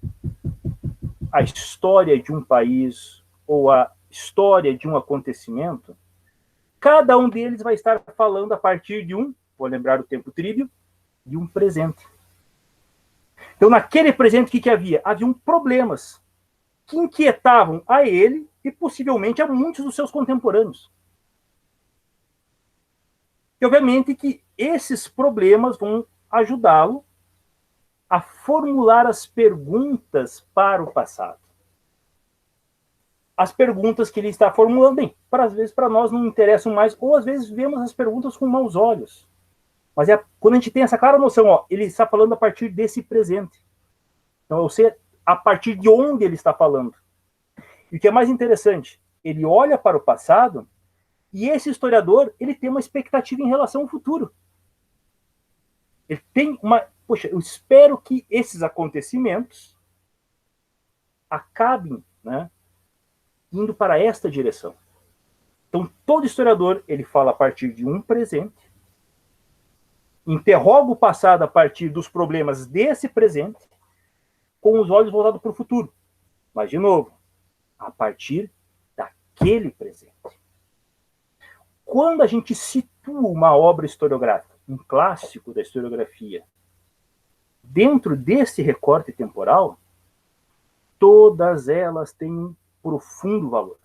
a história de um país ou a história de um acontecimento, cada um deles vai estar falando a partir de vou lembrar o tempo tríbio, de um presente. Então, naquele presente, o que havia? Haviam problemas que inquietavam a ele e possivelmente a muitos dos seus contemporâneos. E, obviamente, que esses problemas vão ajudá-lo a formular as perguntas para o passado. As perguntas que ele está formulando, bem, às vezes para nós não interessam mais, ou às vezes vemos as perguntas com maus olhos. Mas quando a gente tem essa clara noção, ele está falando a partir desse presente. Então, eu sei a partir de onde ele está falando. E o que é mais interessante, ele olha para o passado e esse historiador, ele tem uma expectativa em relação ao futuro. Ele tem poxa, eu espero que esses acontecimentos acabem, né, indo para esta direção. Então, todo historiador, ele fala a partir de um presente, interroga o passado a partir dos problemas desse presente, com os olhos voltados para o futuro. Mas, de novo, a partir daquele presente. Quando a gente situa uma obra historiográfica, um clássico da historiografia, dentro desse recorte temporal, todas elas têm um profundo valor.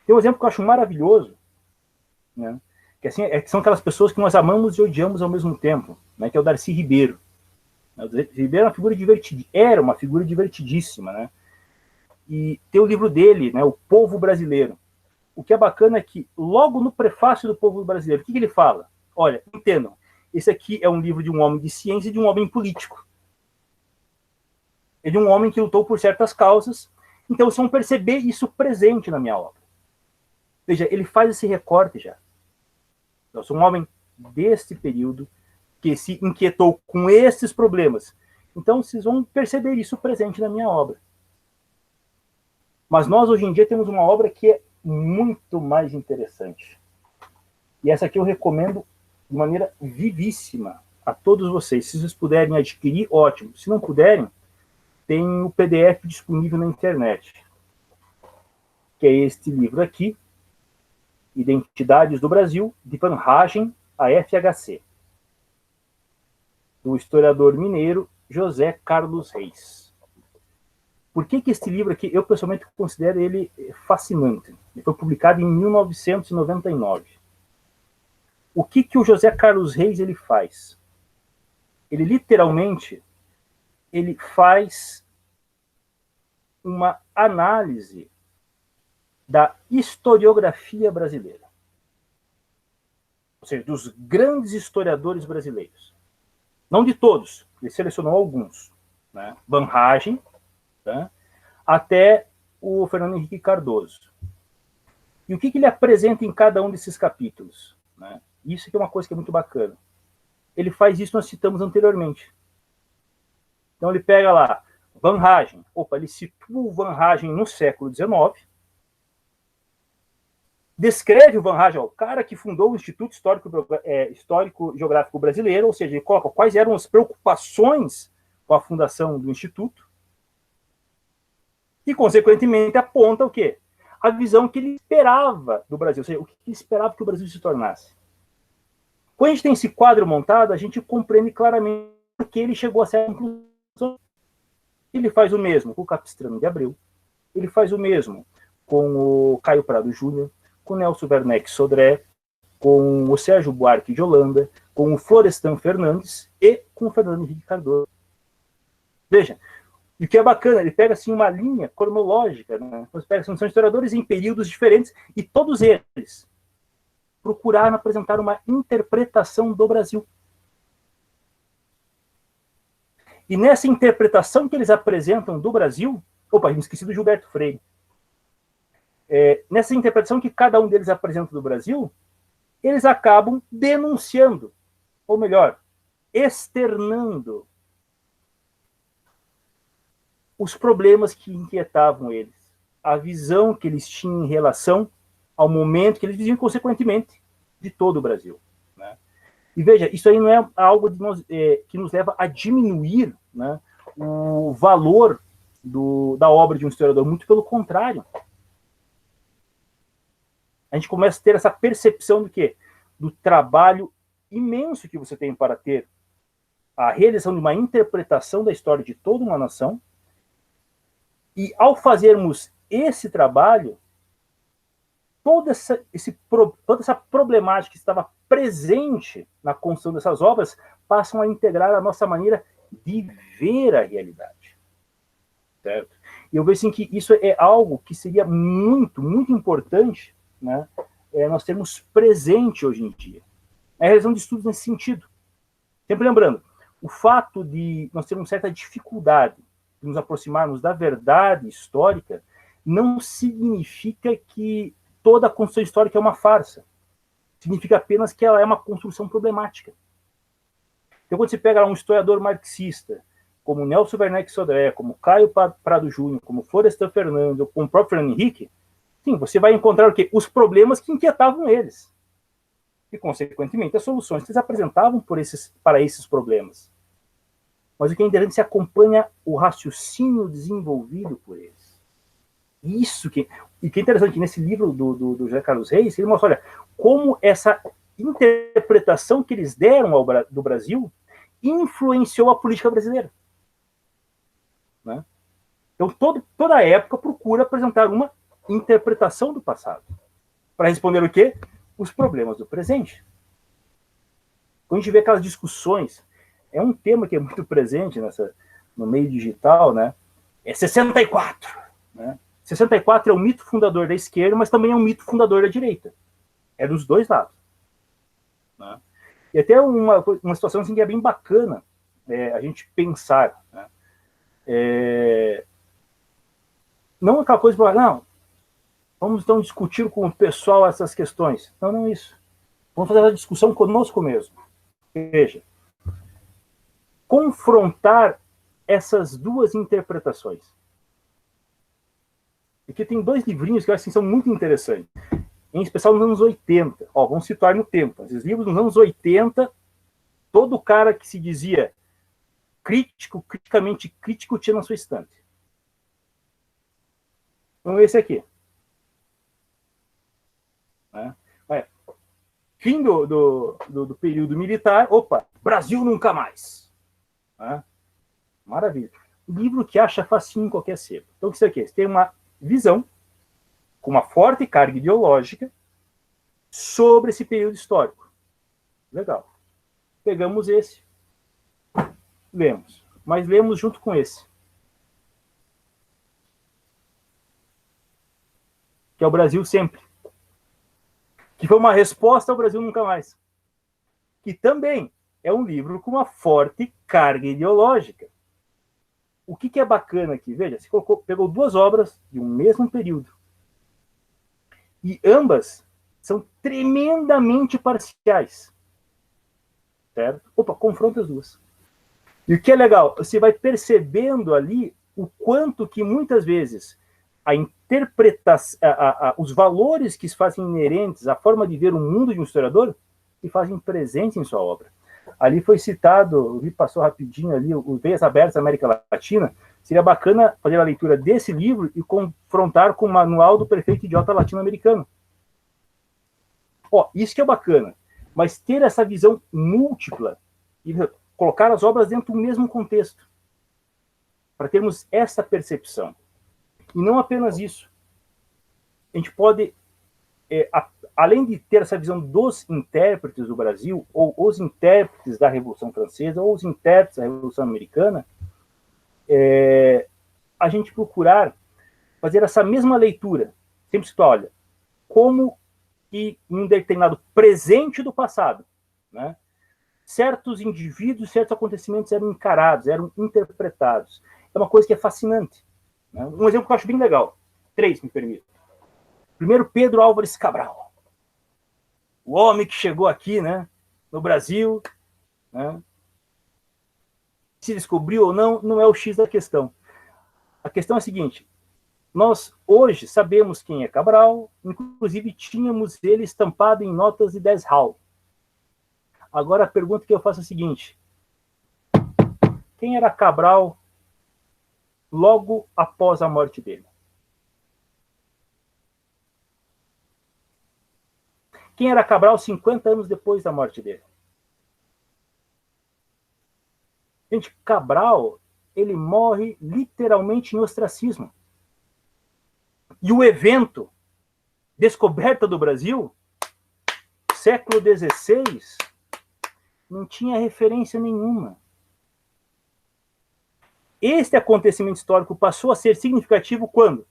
Tem um exemplo que eu acho maravilhoso, né? Que assim, são aquelas pessoas que nós amamos e odiamos ao mesmo tempo, né? Que é o Darcy Ribeiro. O Darcy Ribeiro era uma figura divertidíssima, né? E tem o livro dele, né, O Povo Brasileiro. O que é bacana é que, logo no prefácio do Povo Brasileiro, o que ele fala? Olha, entendam, esse aqui é um livro de um homem de ciência e de um homem político. Ele é um homem que lutou por certas causas, então vocês vão perceber isso presente na minha obra. Veja, ele faz esse recorte já. Eu sou um homem deste período que se inquietou com esses problemas. Então, vocês vão perceber isso presente na minha obra. Mas nós, hoje em dia, temos uma obra que é muito mais interessante. E essa aqui eu recomendo de maneira vivíssima a todos vocês. Se vocês puderem adquirir, ótimo. Se não puderem, tem o PDF disponível na internet, que é este livro aqui, Identidades do Brasil, de Van Hagen a FHC, do historiador mineiro José Carlos Reis. Por que este livro aqui, eu pessoalmente considero ele fascinante? Ele foi publicado em 1999. O que o José Carlos Reis ele faz? Ele literalmente ele faz uma análise da historiografia brasileira. Ou seja, dos grandes historiadores brasileiros. Não de todos, ele selecionou alguns. Né? Van Hagen, tá? Até o Fernando Henrique Cardoso. E o que ele apresenta em cada um desses capítulos? Né? Isso aqui é uma coisa que é muito bacana. Ele faz isso, nós citamos anteriormente. Então ele pega lá, Van Hagen. Ele situa o Van Hagen no século XIX. Descreve o Van Hagen, o cara que fundou o Instituto Histórico Geográfico Brasileiro, ou seja, ele coloca quais eram as preocupações com a fundação do Instituto. E, consequentemente, aponta o quê? A visão que ele esperava do Brasil, ou seja, o que ele esperava que o Brasil se tornasse. Quando a gente tem esse quadro montado, a gente compreende claramente que ele chegou a essa conclusão. Ele faz o mesmo com o Capistrano de Abreu, ele faz o mesmo com o Caio Prado Júnior, com o Nelson Werneck Sodré, com o Sérgio Buarque de Holanda, com o Florestan Fernandes e com o Fernando Henrique Cardoso. Veja, e o que é bacana, ele pega assim uma linha cronológica, né? São historiadores em períodos diferentes, e todos eles procuraram apresentar uma interpretação do Brasil. E nessa interpretação que eles apresentam do Brasil, me esqueci do Gilberto Freire. Nessa interpretação que cada um deles apresenta do Brasil, eles acabam denunciando, ou melhor, externando os problemas que inquietavam eles, a visão que eles tinham em relação ao momento que eles viviam, consequentemente, de todo o Brasil. Né? E veja, isso aí não é algo que nos leva a diminuir, né, o valor da obra de um historiador, muito pelo contrário. A gente começa a ter essa percepção do quê? Do trabalho imenso que você tem para ter a realização de uma interpretação da história de toda uma nação. E ao fazermos esse trabalho, toda essa problemática que estava presente na construção dessas obras passam a integrar a nossa maneira de ver a realidade. Certo? E eu vejo assim, que isso é algo que seria muito, muito importante, né, nós termos presente hoje em dia. É a realização de estudos nesse sentido. Sempre lembrando, o fato de nós termos certa dificuldade de nos aproximarmos da verdade histórica não significa que toda a construção histórica é uma farsa. Significa apenas que ela é uma construção problemática. Então, quando você pega um historiador marxista, como Nelson Werneck Sodré, como Caio Prado Júnior, como Florestan Fernandes, ou como o próprio Fernando Henrique, sim, você vai encontrar o quê? Os problemas que inquietavam eles. E, consequentemente, as soluções que eles apresentavam para esses problemas. Mas o que é interessante, se acompanha o raciocínio desenvolvido por eles. Isso que é interessante, nesse livro do José Carlos Reis, ele mostra, olha, como essa interpretação que eles deram do Brasil influenciou a política brasileira. Né? Então, toda a época procura apresentar uma interpretação do passado para responder o quê? Os problemas do presente. Quando a gente vê aquelas discussões, é um tema que é muito presente no meio digital, né? É 64. Né? 64 é o mito fundador da esquerda, mas também é um mito fundador da direita. É dos dois lados. Né? E até uma situação assim que é bem bacana a gente pensar. Né? Não aquela coisa para não, vamos então discutir com o pessoal essas questões. Não é isso. Vamos fazer a discussão conosco mesmo. Veja, confrontar essas duas interpretações. Aqui tem dois livrinhos que eu acho que são muito interessantes, em especial nos anos 80. Vamos situar no tempo. Esses livros nos anos 80, todo cara que se dizia criticamente crítico tinha na sua estante. Então, esse aqui. Né? Fim do período militar, Brasil nunca mais. Né? Maravilha. Livro que acha facinho em qualquer sebo. Então, isso aqui, você tem uma visão com uma forte carga ideológica sobre esse período histórico. Legal. Pegamos esse, lemos. Mas lemos junto com esse. Que é o Brasil sempre. Que foi uma resposta ao Brasil nunca mais. Que também é um livro com uma forte carga ideológica. O que é bacana aqui? Veja, você pegou duas obras de um mesmo período. E ambas são tremendamente parciais. Certo? Confronta as duas. E o que é legal, você vai percebendo ali o quanto que muitas vezes a interpretação, os valores que se fazem inerentes à forma de ver o mundo de um historiador se fazem presentes em sua obra. Ali foi citado, passou rapidinho ali, os Veias Abertas da América Latina. Seria bacana fazer a leitura desse livro e confrontar com o Manual do Prefeito Idiota Latino-Americano. Isso que é bacana. Mas ter essa visão múltipla e colocar as obras dentro do mesmo contexto, para termos essa percepção. E não apenas isso. A gente pode além de ter essa visão dos intérpretes do Brasil, ou os intérpretes da Revolução Francesa, ou os intérpretes da Revolução Americana, a gente procurar fazer essa mesma leitura. Sempre se olha, como que em um determinado presente do passado, né, certos indivíduos, certos acontecimentos eram encarados, eram interpretados. É uma coisa que é fascinante. Né? Um exemplo que eu acho bem legal. 3, me permito. Primeiro, Pedro Álvares Cabral. O homem que chegou aqui, né, no Brasil, né, se descobriu ou não, não é o X da questão. A questão é a seguinte: nós hoje sabemos quem é Cabral, inclusive tínhamos ele estampado em notas de 10 real. Agora a pergunta que eu faço é a seguinte: quem era Cabral logo após a morte dele? Quem era Cabral 50 anos depois da morte dele? Gente, Cabral, ele morre literalmente em ostracismo. E o evento, descoberta do Brasil, século XVI, não tinha referência nenhuma. Este acontecimento histórico passou a ser significativo quando?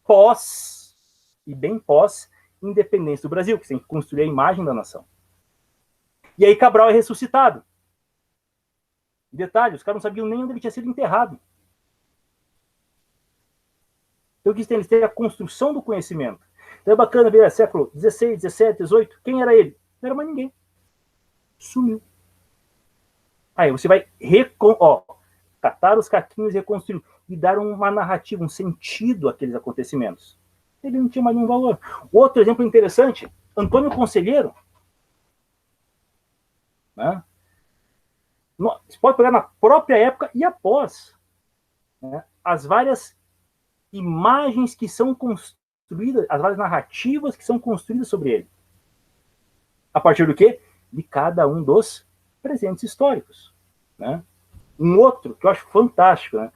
Pós, e bem pós, independência do Brasil, que tem que construir a imagem da nação. E aí Cabral é ressuscitado. Detalhe, os caras não sabiam nem onde ele tinha sido enterrado. Então, eles têm a construção do conhecimento. Então é bacana ver, século XVI, XVII, XVIII, quem era ele? Não era mais ninguém. Sumiu. Aí você vai catar os caquinhos e reconstruir, e dar uma narrativa, um sentido àqueles acontecimentos. Ele não tinha mais nenhum valor. Outro exemplo interessante, Antônio Conselheiro. Né? Você pode pegar na própria época e após, né, as várias imagens que são construídas, as várias narrativas que são construídas sobre ele. A partir do quê? De cada um dos presentes históricos. Né? Um outro que eu acho fantástico, né?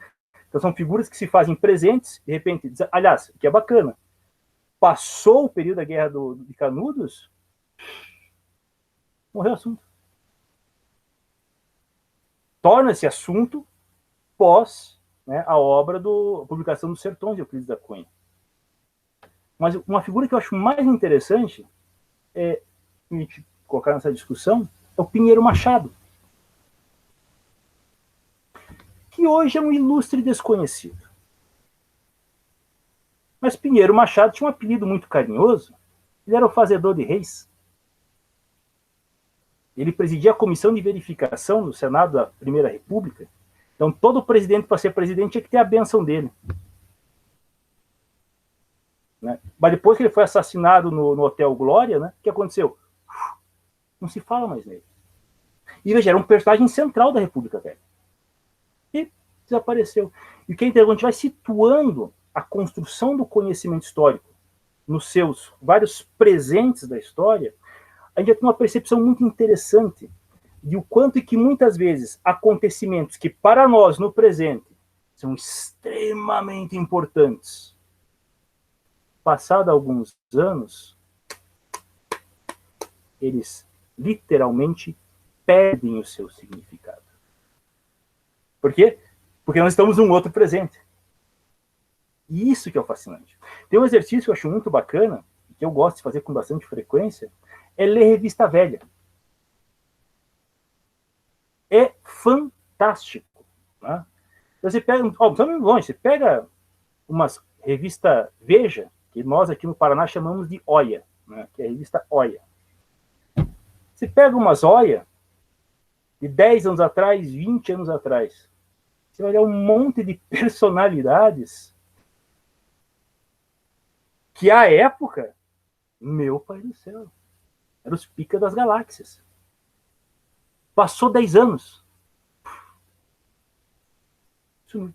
Então, são figuras que se fazem presentes, de repente, aliás, que é bacana, passou o período da Guerra de Canudos, morreu o assunto. Torna-se assunto pós, né, a obra a publicação dos Sertões de Euclides da Cunha. Mas uma figura que eu acho mais interessante, a gente colocar nessa discussão, é o Pinheiro Machado, que hoje é um ilustre desconhecido. Mas Pinheiro Machado tinha um apelido muito carinhoso, ele era o Fazedor de Reis. Ele presidia a comissão de verificação do Senado da Primeira República. Então, todo presidente, para ser presidente, tinha que ter a bênção dele. Né? Mas depois que ele foi assassinado no Hotel Glória, né, o que aconteceu? Não se fala mais nele. E veja, era um personagem central da República Velha. E desapareceu. E o que é interessante, a gente vai situando a construção do conhecimento histórico nos seus vários presentes da história, a gente tem uma percepção muito interessante de o quanto que muitas vezes acontecimentos que para nós no presente são extremamente importantes, passado alguns anos, eles literalmente perdem o seu significado. Por quê? Porque nós estamos num outro presente. E isso que é o fascinante. Tem um exercício que eu acho muito bacana, que eu gosto de fazer com bastante frequência, é ler revista velha. É fantástico. Né? Você pega, longe, você pega umas revista Veja, que nós aqui no Paraná chamamos de Oia, né? Que é a revista Oia. Você pega umas Oia de 10 anos atrás, 20 anos atrás, você vai olhar um monte de personalidades que à época, meu pai do céu, eram os pica das galáxias. Passou 10 anos. Sumiu.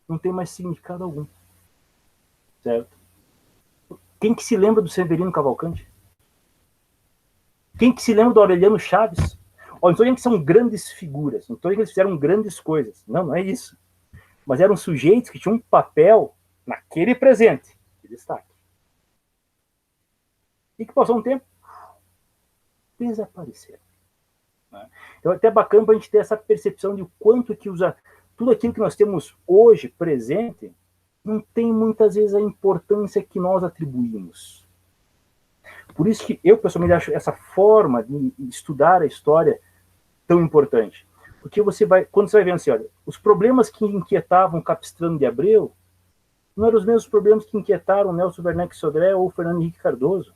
Não tem mais significado algum. Certo? Quem que se lembra do Severino Cavalcante? Quem que se lembra do Aureliano Chaves? Não estou dizendo que são grandes figuras, não estou dizendo que eles fizeram grandes coisas. Não, não é isso. Mas eram sujeitos que tinham um papel naquele presente de destaque. e que passou um tempo, desapareceram. Né? Então é até bacana para a gente ter essa percepção de o quanto que tudo aquilo que nós temos hoje presente não tem muitas vezes a importância que nós atribuímos. Por isso que eu, pessoalmente, acho essa forma de estudar a história tão importante. Porque quando você vai vendo assim, olha, os problemas que inquietavam Capistrano de Abreu não eram os mesmos problemas que inquietaram Nelson Werneck Sodré ou Fernando Henrique Cardoso.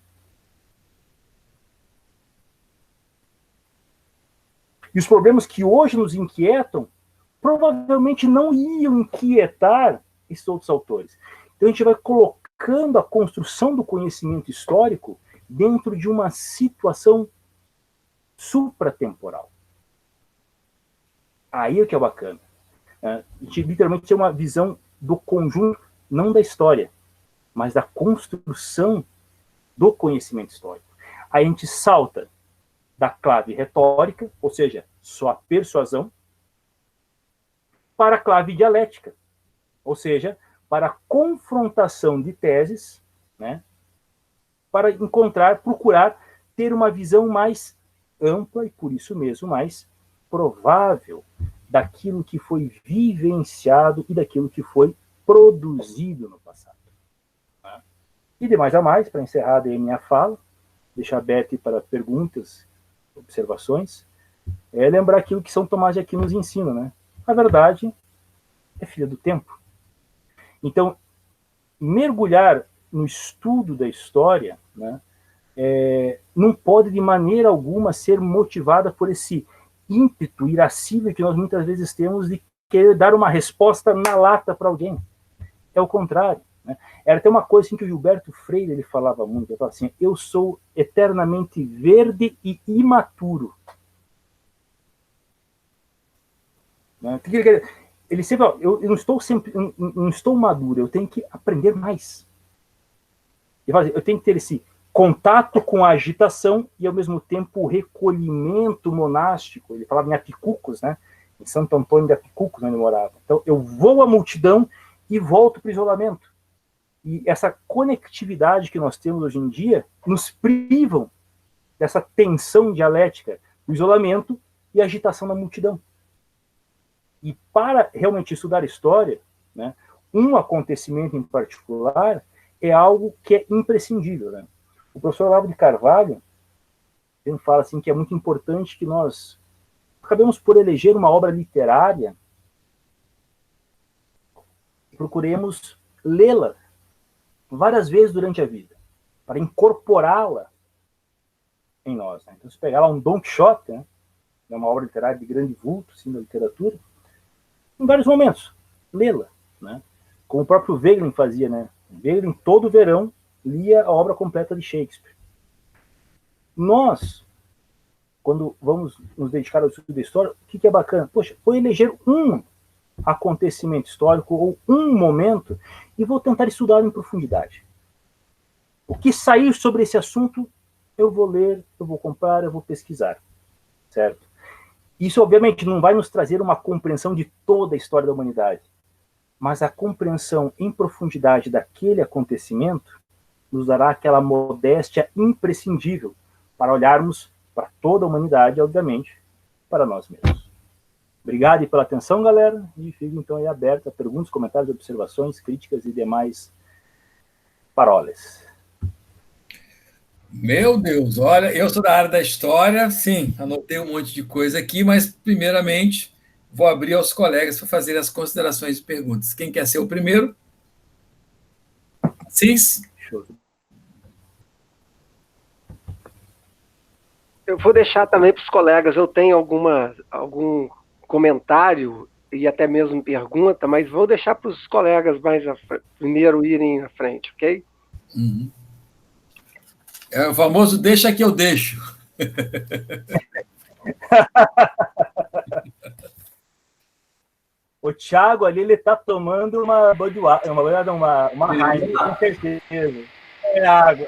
E os problemas que hoje nos inquietam provavelmente não iam inquietar esses outros autores. Então a gente vai colocando a construção do conhecimento histórico dentro de uma situação supratemporal. Aí é que é bacana. A gente literalmente tem uma visão do conjunto, não da história, mas da construção do conhecimento histórico. Aí a gente salta da clave retórica, ou seja, só a persuasão, para a clave dialética, ou seja, para a confrontação de teses, né, para procurar ter uma visão mais ampla e, por isso mesmo, mais provável daquilo que foi vivenciado e daquilo que foi produzido no passado. Né? E de mais a mais, para encerrar daí a minha fala, deixar aberto para perguntas, observações, lembrar aquilo que São Tomás de Aquino nos ensina, né? A verdade é filha do tempo. Então, mergulhar no estudo da história, né, não pode de maneira alguma ser motivada por esse ímpeto irascível que nós muitas vezes temos de querer dar uma resposta na lata para alguém. É o contrário. Né? Era até uma coisa assim, que o Gilberto Freire ele falava muito, ele falava assim, eu sou eternamente verde e imaturo. Né? Ele sempre fala, eu não estou maduro, eu tenho que aprender mais. Ele fala assim, eu tenho que ter esse contato com a agitação e, ao mesmo tempo, o recolhimento monástico. Ele falava em Apicucos, né? Em Santo Antônio de Apicucos, onde ele morava. Então, eu vou à multidão e volto para o isolamento. E essa conectividade que nós temos hoje em dia nos privam dessa tensão dialética do isolamento e a agitação da multidão. E para realmente estudar história, né, um acontecimento em particular é algo que é imprescindível. Né? O professor Olavo de Carvalho ele fala assim, que é muito importante que nós acabemos por eleger uma obra literária e procuremos lê-la várias vezes durante a vida, para incorporá-la em nós. Né? Então, se pegar lá um Don Quixote, né, é uma obra literária de grande vulto assim, da literatura, em vários momentos, lê-la. Né? Como o próprio Wegelin fazia, né? Wegelin, todo verão, lia a obra completa de Shakespeare. Nós, quando vamos nos dedicar ao estudo da história, o que é bacana? Poxa, vou eleger um acontecimento histórico ou um momento e vou tentar estudar em profundidade. O que sair sobre esse assunto, eu vou ler, eu vou comprar, eu vou pesquisar. Certo? Isso, obviamente, não vai nos trazer uma compreensão de toda a história da humanidade, mas a compreensão em profundidade daquele acontecimento nos dará aquela modéstia imprescindível para olharmos para toda a humanidade, obviamente, para nós mesmos. Obrigado pela atenção, galera, e fico então aí aberto a perguntas, comentários, observações, críticas e demais parolas. Meu Deus, olha, eu sou da área da história, sim, anotei um monte de coisa aqui, mas primeiramente vou abrir aos colegas para fazer as considerações e perguntas. Quem quer ser o primeiro? Cis? Eu vou deixar também para os colegas, eu tenho algum comentário e até mesmo pergunta, mas vou deixar para os colegas primeiro irem à frente, ok? Uhum. É o famoso deixa que eu deixo. O Thiago ali, ele tá tomando uma Budweiser, uma Heineken, com certeza. É água.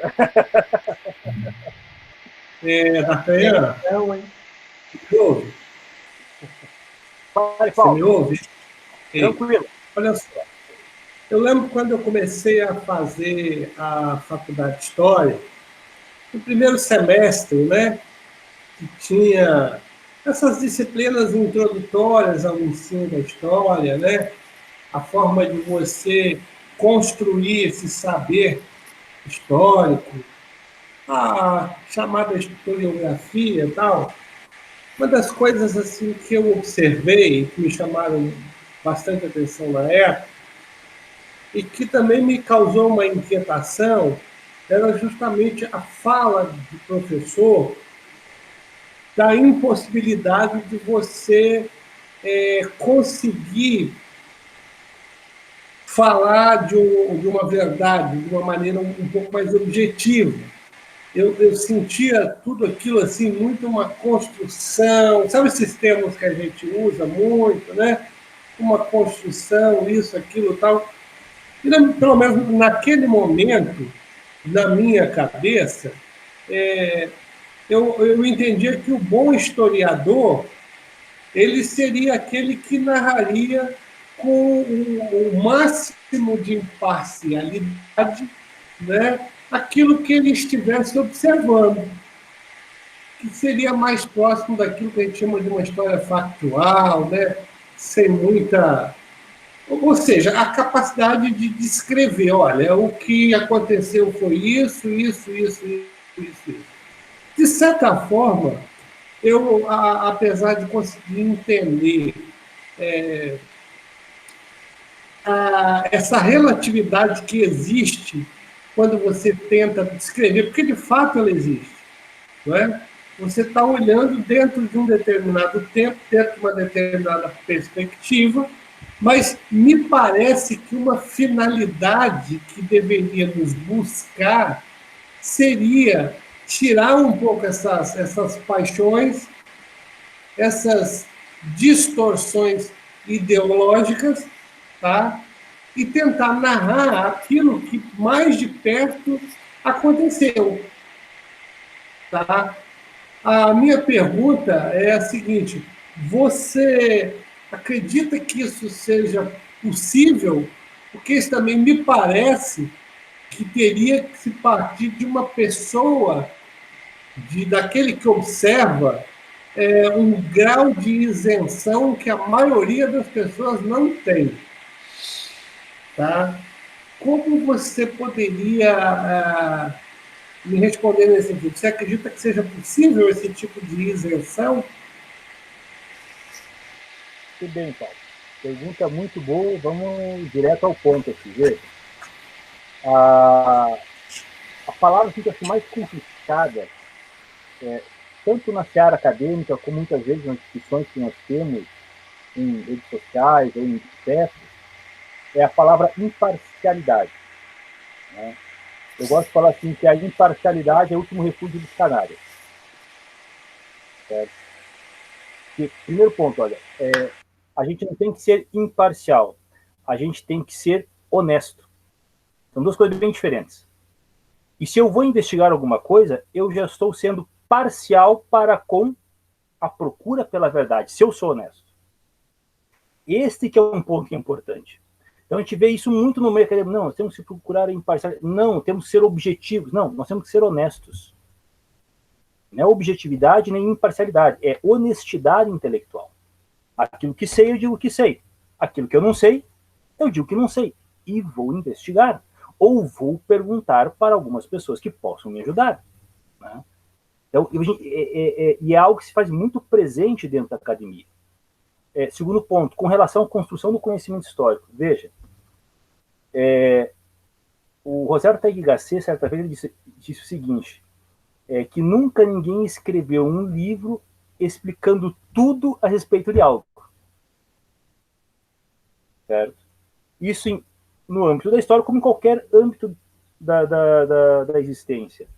Natan, me ouve? Você me ouve? Tranquilo. Olha só, eu lembro quando eu comecei a fazer a faculdade de História, no primeiro semestre, né, que tinha essas disciplinas introdutórias ao ensino da história, né, a forma de você construir esse saber histórico, a chamada historiografia e tal. Uma das coisas assim que eu observei, que me chamaram bastante atenção na época, e que também me causou uma inquietação, era justamente a fala do professor da impossibilidade de você conseguir falar de uma verdade de uma maneira um pouco mais objetiva. Eu sentia tudo aquilo assim, muito uma construção, sabe esses termos que a gente usa muito, né? Uma construção, isso, aquilo, tal. E, pelo menos naquele momento, na minha cabeça, eu entendia que o bom historiador ele seria aquele que narraria com o máximo de imparcialidade, né, aquilo que ele estivesse observando, que seria mais próximo daquilo que a gente chama de uma história factual, né, sem muita... Ou seja, a capacidade de descrever, olha, o que aconteceu foi isso, isso, isso, isso, isso. De certa forma, eu, apesar de conseguir entender essa relatividade que existe quando você tenta descrever, porque de fato ela existe, não é? Você está olhando dentro de um determinado tempo, dentro de uma determinada perspectiva, mas me parece que uma finalidade que deveríamos buscar seria tirar um pouco essas paixões, essas distorções ideológicas, tá? E tentar narrar aquilo que mais de perto aconteceu. Tá? A minha pergunta é a seguinte: você acredita que isso seja possível? Porque isso também me parece que teria que se partir de uma pessoa, daquele que observa, um grau de isenção que a maioria das pessoas não tem. Tá? Como você poderia me responder nesse sentido? Você acredita que seja possível esse tipo de isenção? Tudo bem, Paulo. Pergunta muito boa, vamos direto ao ponto aqui. Veja. A palavra fica assim, mais complicada, tanto na seara acadêmica, como muitas vezes nas discussões que nós temos em redes sociais ou em diversos, é a palavra imparcialidade. Né? Eu gosto de falar assim que a imparcialidade é o último refúgio dos canários. Certo? E, primeiro ponto, olha, a gente não tem que ser imparcial, a gente tem que ser honesto. São duas coisas bem diferentes. E se eu vou investigar alguma coisa, eu já estou sendo parcial para com a procura pela verdade, se eu sou honesto. Este que é um ponto importante. Então a gente vê isso muito no meio acadêmico. Não, nós temos que procurar a imparcialidade. Não, temos que ser objetivos. Não, nós temos que ser honestos. Não é objetividade nem imparcialidade, é honestidade intelectual. Aquilo que sei, eu digo que sei. Aquilo que eu não sei, eu digo que não sei. E vou investigar. Ou vou perguntar para algumas pessoas que possam me ajudar. Né? Então, e é algo que se faz muito presente dentro da academia. Segundo ponto, com relação à construção do conhecimento histórico. Veja, o Rosário Taiguí Gasset, certa vez, ele disse o seguinte, que nunca ninguém escreveu um livro explicando tudo a respeito de algo. Certo? Isso no âmbito da história, como em qualquer âmbito da existência.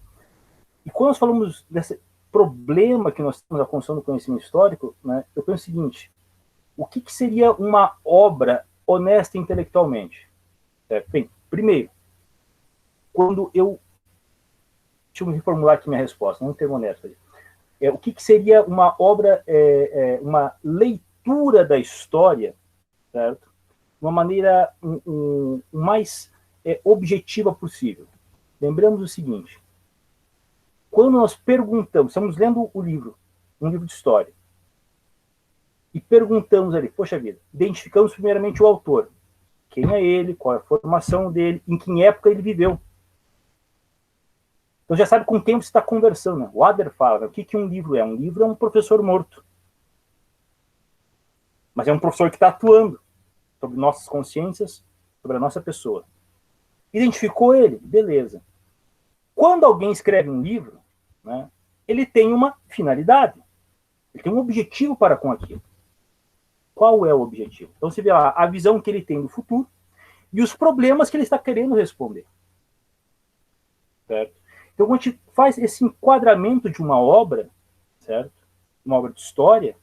E quando nós falamos desse problema que nós temos na construção do conhecimento histórico, né, eu penso o seguinte, o que seria uma obra honesta intelectualmente? Bem, primeiro, quando eu... Deixa eu reformular aqui minha resposta, não termo honesto. O que seria uma obra, uma leitura da história, certo? De uma maneira mais objetiva possível. Lembramos o seguinte, quando nós perguntamos, estamos lendo o livro, um livro de história, e perguntamos ali, poxa vida, identificamos primeiramente o autor. Quem é ele, qual é a formação dele, em que época ele viveu. Então já sabe com quem você está conversando. Né? O Adler fala, né? O que um livro é? Um livro é um professor morto. Mas é um professor que está atuando sobre nossas consciências, sobre a nossa pessoa. Identificou ele? Beleza. Quando alguém escreve um livro, né, ele tem uma finalidade. Ele tem um objetivo para com aquilo. Qual é o objetivo? Então você vê lá a visão que ele tem do futuro e os problemas que ele está querendo responder. Certo? Então, quando a gente faz esse enquadramento de uma obra, certo? Uma obra de história,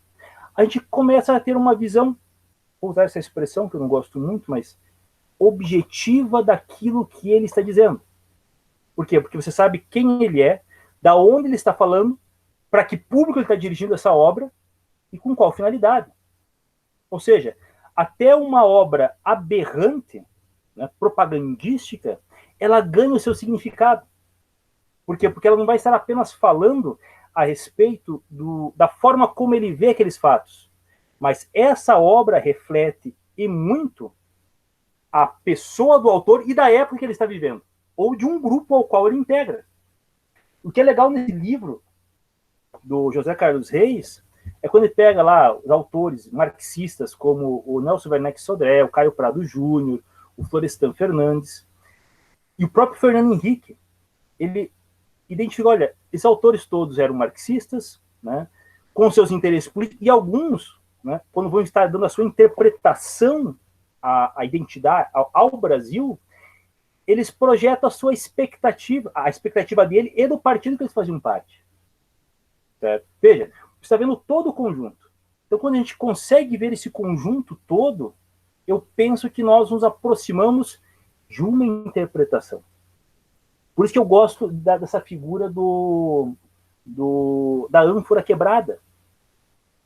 a gente começa a ter uma visão, vou usar essa expressão que eu não gosto muito, mas objetiva daquilo que ele está dizendo. Por quê? Porque você sabe quem ele é, da onde ele está falando, para que público ele está dirigindo essa obra e com qual finalidade. Ou seja, até uma obra aberrante, né, propagandística, ela ganha o seu significado. Por quê? Porque ela não vai estar apenas falando a respeito da forma como ele vê aqueles fatos. Mas essa obra reflete e muito a pessoa do autor e da época que ele está vivendo, ou de um grupo ao qual ele integra. O que é legal nesse livro do José Carlos Reis é quando ele pega lá os autores marxistas como o Nelson Werneck Sodré, o Caio Prado Júnior, o Florestan Fernandes, e o próprio Fernando Henrique, ele identifica, olha, esses autores todos eram marxistas, né, com seus interesses políticos, e alguns, né, quando vão estar dando a sua interpretação à identidade, ao Brasil, eles projetam a sua expectativa, a expectativa dele e do partido que eles faziam parte. Certo? Veja, você está vendo todo o conjunto. Então, quando a gente consegue ver esse conjunto todo, eu penso que nós nos aproximamos de uma interpretação. Por isso que eu gosto dessa figura da ânfora quebrada.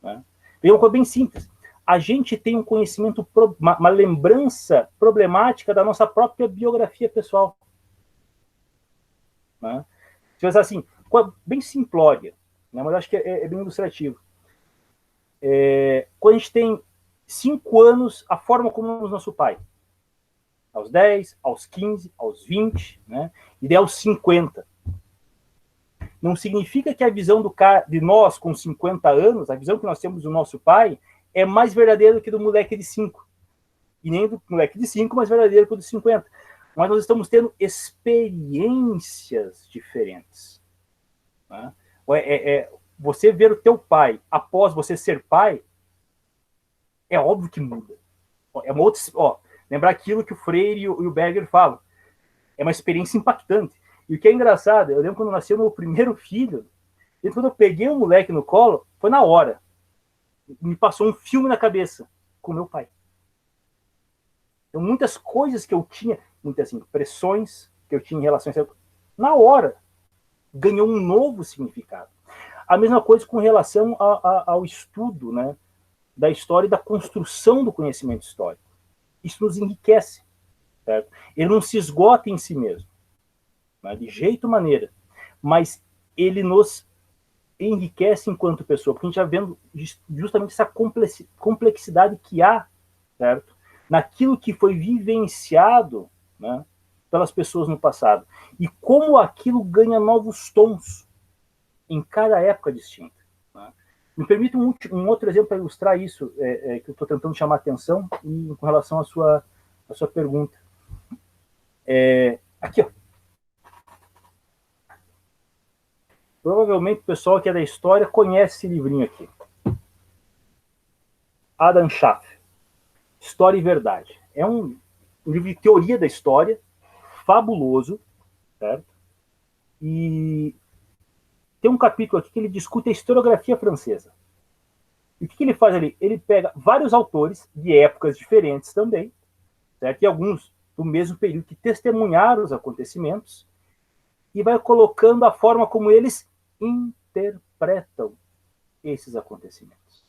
Né? É uma coisa bem simples. A gente tem um conhecimento, uma lembrança problemática da nossa própria biografia pessoal. Né? Se você assim, bem simplória, né? Mas acho que é bem ilustrativo. Quando a gente tem 5 anos, a forma como vemos nosso pai. Aos 10, aos 15, aos 20, né? E daí aos 50. Não significa que a visão de nós com 50 anos, a visão que nós temos do nosso pai, é mais verdadeira do que do moleque de 5. E nem do moleque de 5, mais verdadeiro que o de 50. Mas nós estamos tendo experiências diferentes. Né? Você ver o teu pai após você ser pai, é óbvio que muda. É uma outra... lembrar aquilo que o Freire e o Berger falam. É uma experiência impactante. E o que é engraçado, eu lembro quando nasceu meu primeiro filho, e quando eu peguei o moleque no colo, foi na hora. Me passou um filme na cabeça com meu pai. Então, muitas coisas que eu tinha, muitas impressões que eu tinha em relação a isso, na hora, ganhou um novo significado. A mesma coisa com relação ao estudo, né, da história e da construção do conhecimento histórico. Isso nos enriquece. Certo? Ele não se esgota em si mesmo, né, de jeito maneira, mas ele nos enriquece enquanto pessoa, porque a gente já vendo justamente essa complexidade que há, certo? Naquilo que foi vivenciado, né, pelas pessoas no passado, e como aquilo ganha novos tons em cada época distinta. Né? Me permite um outro exemplo para ilustrar isso, que eu estou tentando chamar a atenção e, com relação à sua pergunta. Aqui, ó. Provavelmente o pessoal que é da história conhece esse livrinho aqui. Adam Schaff, História e Verdade. É um livro de teoria da história, fabuloso, certo? E tem um capítulo aqui que ele discute a historiografia francesa. E o que ele faz ali? Ele pega vários autores de épocas diferentes também, certo? E alguns do mesmo período que testemunharam os acontecimentos, e vai colocando a forma como eles interpretam esses acontecimentos.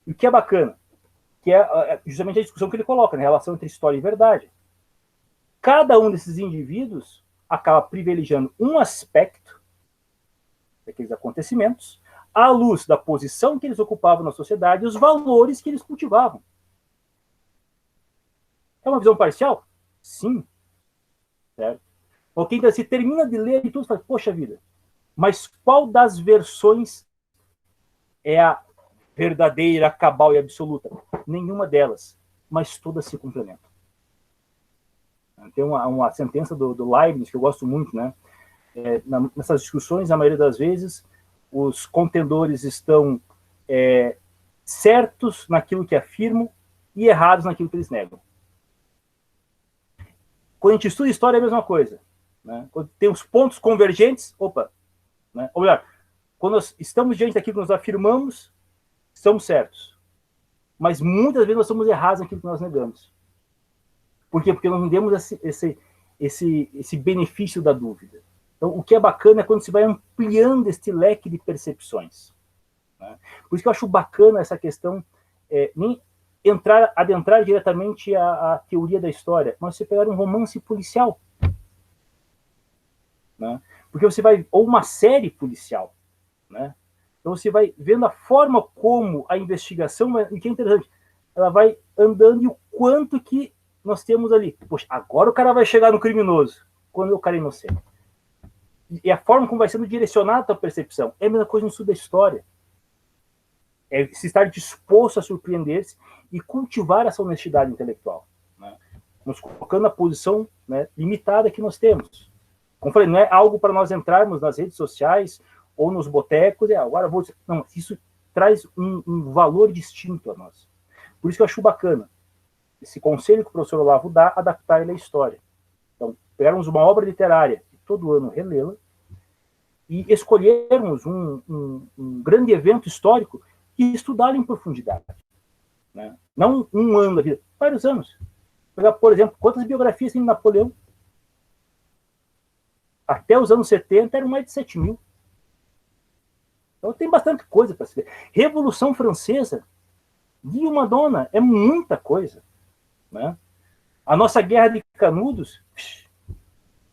E o que é bacana, que é justamente a discussão que ele coloca na relação entre história e verdade. Cada um desses indivíduos acaba privilegiando um aspecto daqueles acontecimentos, à luz da posição que eles ocupavam na sociedade e os valores que eles cultivavam. É uma visão parcial? Sim. Certo? Porque então, se termina de ler e tudo, fala, poxa vida, mas qual das versões é a verdadeira, cabal e absoluta? Nenhuma delas, mas todas se complementam. Tem uma sentença do Leibniz, que eu gosto muito, né? Nessas discussões, a maioria das vezes, os contendores estão certos naquilo que afirmam e errados naquilo que eles negam. Quando a gente estuda história, é a mesma coisa. Né? Quando tem os pontos convergentes, opa, né? Ou melhor, quando nós estamos diante daquilo que nós afirmamos, estamos certos. Mas muitas vezes nós estamos errados naquilo que nós negamos. Por quê? Porque nós não demos esse benefício da dúvida. Então, o que é bacana é quando se vai ampliando este leque de percepções. Né? Por isso que eu acho bacana essa questão, nem adentrar diretamente a teoria da história, mas você pegar um romance policial. Né? Porque você vai, ou uma série policial, né? Então você vai vendo a forma como a investigação, e que é interessante, ela vai andando e o quanto que nós temos ali. Poxa, agora o cara vai chegar no criminoso, quando o cara é inocente. E a forma como vai sendo direcionada a tua percepção é a mesma coisa no estudo da história. É se estar disposto a surpreender-se e cultivar essa honestidade intelectual. Né? Nos colocando na posição, né, limitada que nós temos. Como eu falei, não é algo para nós entrarmos nas redes sociais ou nos botecos, agora vou... Não, isso traz um valor distinto a nós. Por isso que eu acho bacana esse conselho que o professor Olavo dá, adaptar ele à história. Então, pegarmos uma obra literária e todo ano relê-la e escolhermos um grande evento histórico e estudá-lo em profundidade. Né? Não um ano da vida, vários anos. Pegar, por exemplo, quantas biografias tem de Napoleão? Até os anos 70 eram mais de 7 mil. Então tem bastante coisa para se ver. Revolução Francesa, Guillaume Madonna, é muita coisa. Né? A nossa Guerra de Canudos,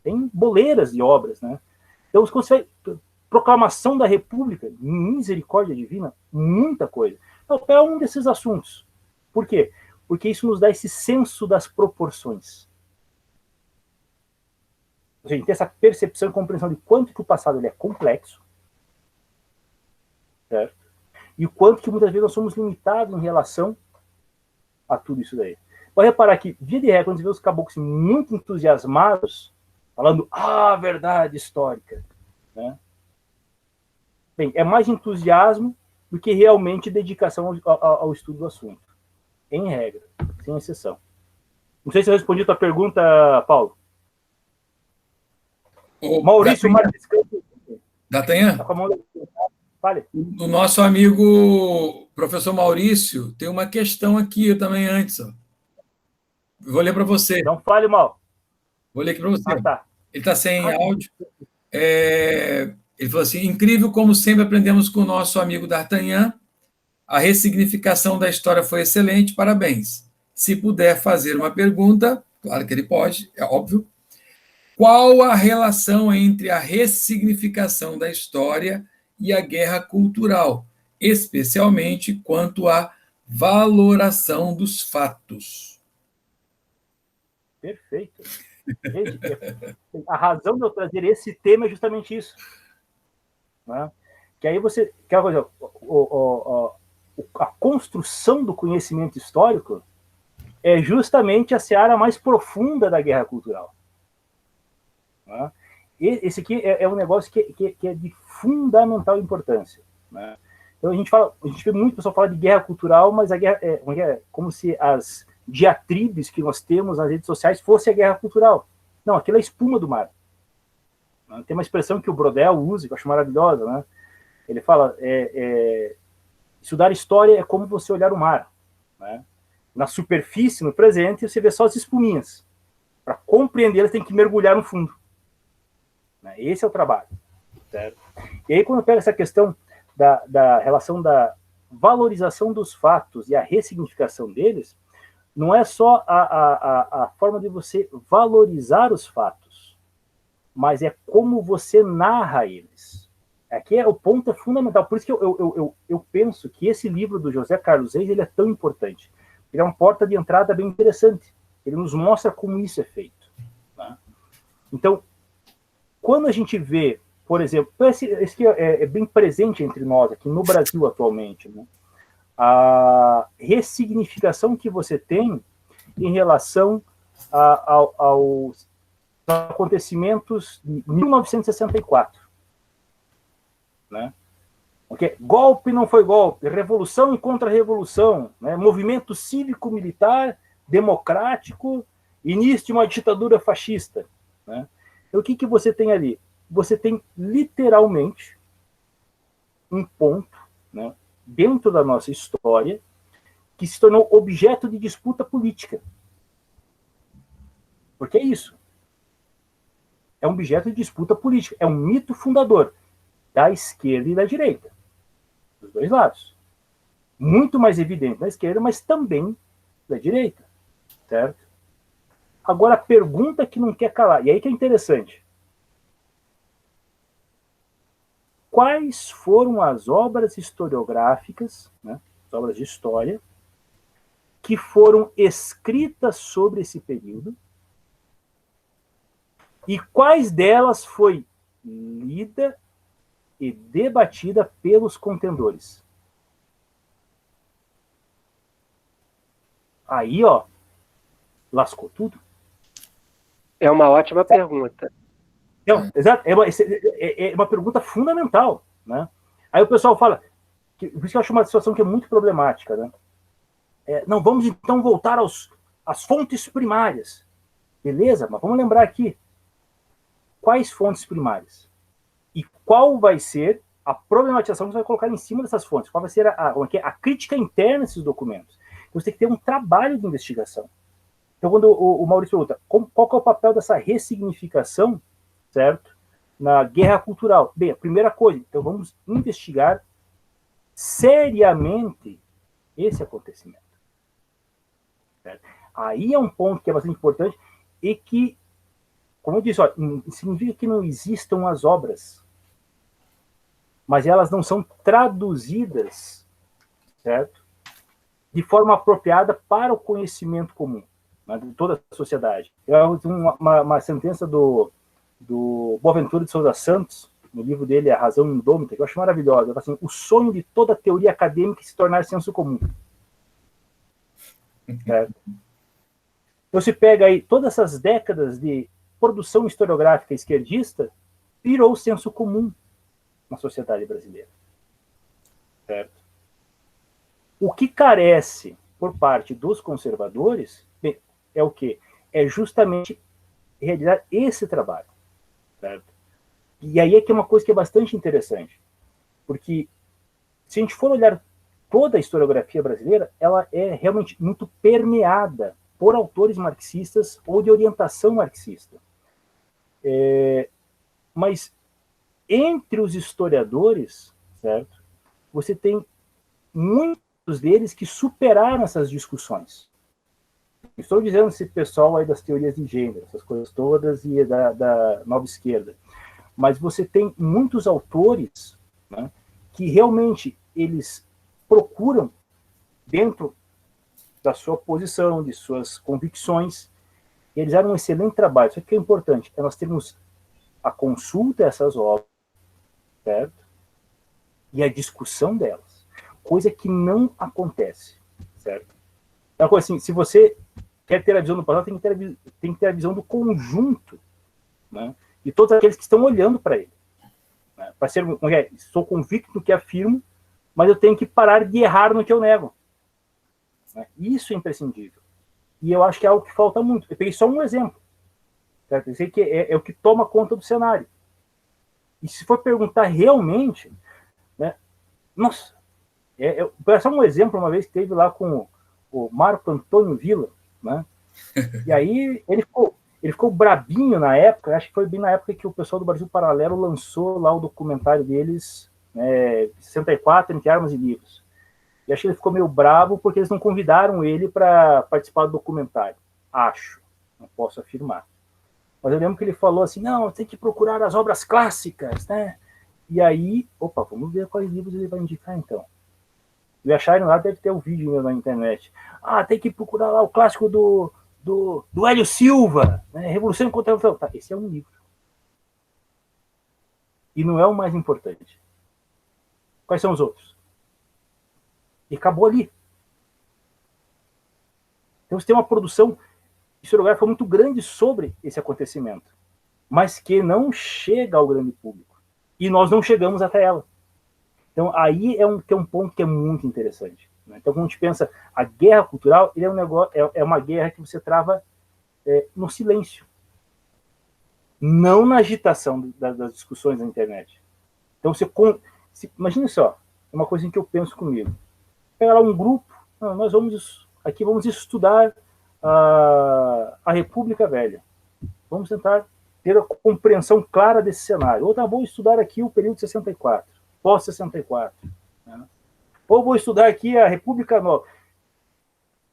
tem boleiras de obras. Né? Então, você vai... Proclamação da República, misericórdia divina, muita coisa. Então, é um desses assuntos. Por quê? Porque isso nos dá esse senso das proporções. A gente tem essa percepção e compreensão de quanto que o passado ele é complexo, certo? E o quanto que muitas vezes nós somos limitados em relação a tudo isso daí. Pode reparar que, via de regra, quando você vê os caboclos muito entusiasmados, falando, verdade histórica, né? Bem, é mais entusiasmo do que realmente dedicação ao estudo do assunto. Em regra, sem exceção. Não sei se eu respondi a tua pergunta, Paulo. Maurício Marques Campos. D'Artagnan? Tá com a mão... Fale. O nosso amigo professor Maurício tem uma questão aqui também antes. Ó. Vou ler para você. Não fale mal. Vou ler aqui para você. Tá. Ele está sem áudio. Ele falou assim, incrível como sempre aprendemos com o nosso amigo D'Artagnan. A ressignificação da história foi excelente, parabéns. Se puder fazer uma pergunta, claro que ele pode, é óbvio. Qual a relação entre a ressignificação da história e a guerra cultural, especialmente quanto à valoração dos fatos? Perfeito. A razão de eu trazer esse tema é justamente isso. Né? Que aí você... a construção do conhecimento histórico é justamente a seara mais profunda da guerra cultural. Né? Esse aqui é um negócio que é de fundamental importância. Né? Então a gente vê muito pessoal falar de guerra cultural, mas a guerra é como se as diatribes que nós temos nas redes sociais fosse a guerra cultural. Não, aquilo é espuma do mar. Tem uma expressão que o Brodel usa, que eu acho maravilhosa, né? Ele fala, estudar história é como você olhar o mar. Né? Na superfície, no presente, você vê só as espuminhas. Para compreender, você tem que mergulhar no fundo. Esse é o trabalho. Certo? E aí, quando eu pego essa questão da relação da valorização dos fatos e a ressignificação deles, não é só a forma de você valorizar os fatos, mas é como você narra eles. Aqui o ponto é fundamental. Por isso que eu penso que esse livro do José Carlos Reis ele é tão importante. Ele é uma porta de entrada bem interessante. Ele nos mostra como isso é feito. Né? Então, quando a gente vê, por exemplo, esse que é bem presente entre nós aqui no Brasil atualmente, né? A ressignificação que você tem em relação aos acontecimentos de 1964. Né? Okay? Golpe não foi golpe, revolução e contra-revolução, né? Movimento cívico-militar, democrático, início de uma ditadura fascista. Né? Então, o que você tem ali? Você tem literalmente um ponto, né, dentro da nossa história que se tornou objeto de disputa política. Porque é isso. É um objeto de disputa política. É um mito fundador da esquerda e da direita. Dos dois lados. Muito mais evidente da esquerda, mas também da direita. Certo? Agora, a pergunta que não quer calar, e aí que é interessante. Quais foram as obras historiográficas, né, as obras de história, que foram escritas sobre esse período, e quais delas foi lida e debatida pelos contendores? Aí, ó, lascou tudo. É uma ótima pergunta. Não, exato, é uma pergunta fundamental, né? Aí o pessoal fala, por isso que eu acho uma situação que é muito problemática, né? Não, vamos então voltar às fontes primárias. Beleza, mas vamos lembrar aqui, quais fontes primárias? E qual vai ser a problematização que você vai colocar em cima dessas fontes? Qual vai ser a crítica interna desses documentos? Então, você tem que ter um trabalho de investigação. Então, quando o Maurício pergunta, qual que é o papel dessa ressignificação, certo? Na guerra cultural. Bem, a primeira coisa, então vamos investigar seriamente esse acontecimento. Certo? Aí é um ponto que é bastante importante e que, como eu disse, ó, significa que não existam as obras, mas elas não são traduzidas, certo? De forma apropriada para o conhecimento comum, né, de toda a sociedade. Eu tenho uma sentença do Boaventura de Souza Santos, no livro dele, A Razão Indômita, que eu acho maravilhosa. Ele fala assim, o sonho de toda teoria acadêmica é se tornar senso comum. Certo? Então, se pega aí todas essas décadas de produção historiográfica esquerdista, virou senso comum na sociedade brasileira. Certo? O que carece por parte dos conservadores é o quê? É justamente realizar esse trabalho. Certo? E aí é que é uma coisa que é bastante interessante. Porque se a gente for olhar toda a historiografia brasileira, ela é realmente muito permeada por autores marxistas ou de orientação marxista. Mas entre os historiadores, certo? Você tem muitos deles que superaram essas discussões. Estou dizendo esse pessoal aí das teorias de gênero, essas coisas todas, e da nova esquerda. Mas você tem muitos autores, né, que realmente eles procuram, dentro da sua posição, de suas convicções, eles fizeram um excelente trabalho. Isso aqui é importante, é nós termos a consulta dessas obras, certo? E a discussão delas. Coisa que não acontece, certo? É uma coisa assim, se você quer ter a visão do passado, tem que ter a visão do conjunto, né? De todos aqueles que estão olhando para ele. Né? Para ser, sou convicto no que afirmo, mas eu tenho que parar de errar no que eu nego. Né? Isso é imprescindível. E eu acho que é algo que falta muito. Eu peguei só um exemplo. Certo? Eu sei que é o que toma conta do cenário. E se for perguntar realmente, né? Nossa, só um exemplo, uma vez que teve lá com o Marco Antônio Villa, né? E aí ele ficou brabinho na época, acho que foi bem na época que o pessoal do Brasil Paralelo lançou lá o documentário deles, 64, Entre Armas e Livros. E acho que ele ficou meio bravo porque eles não convidaram ele para participar do documentário. Acho, não posso afirmar. Mas eu lembro que ele falou assim, não, tem que procurar as obras clássicas, né? E aí, opa, vamos ver quais livros ele vai indicar, então. E o acharem lá deve ter o vídeo meu na internet. Ah, tem que procurar lá o clássico do Hélio Silva, né? Revolução contra a Revolução. Tá, esse é um livro. E não é o mais importante. Quais são os outros? E acabou ali. Então você tem uma produção historiográfica muito grande sobre esse acontecimento, mas que não chega ao grande público. E nós não chegamos até ela. Então aí é um ponto que é muito interessante. Né? Então quando a gente pensa, a guerra cultural ele é um negócio, é uma guerra que você trava no silêncio, não na agitação das discussões na internet. Então imagine só, é uma coisa em que eu penso comigo. Pega lá um grupo, nós vamos estudar a República Velha. Vamos tentar ter a compreensão clara desse cenário. Ou vou estudar aqui o período de 64, pós-64. Né? Ou vou estudar aqui a República Nova.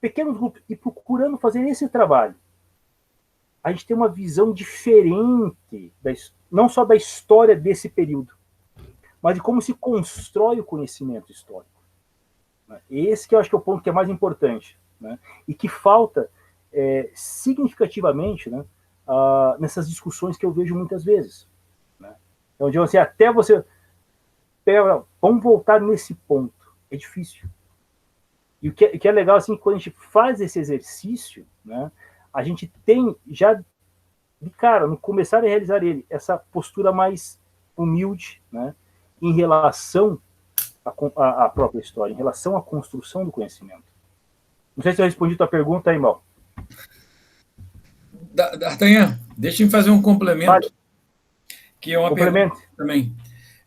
Pequenos grupos, e procurando fazer esse trabalho. A gente tem uma visão diferente, não só da história desse período, mas de como se constrói o conhecimento histórico. Esse que eu acho que é o ponto que é mais importante, né? E que falta significativamente, né, nessas discussões que eu vejo muitas vezes. Né? Então, digo assim, até você... vamos voltar nesse ponto. É difícil. E o que é legal, assim, quando a gente faz esse exercício, né, a gente tem já, de cara, no começar a realizar ele, essa postura mais humilde, né, em relação à própria história, em relação à construção do conhecimento. Não sei se eu respondi a tua pergunta aí, Mal. D'Artagnan, deixa eu fazer um complemento, Vale. Que é uma pergunta também.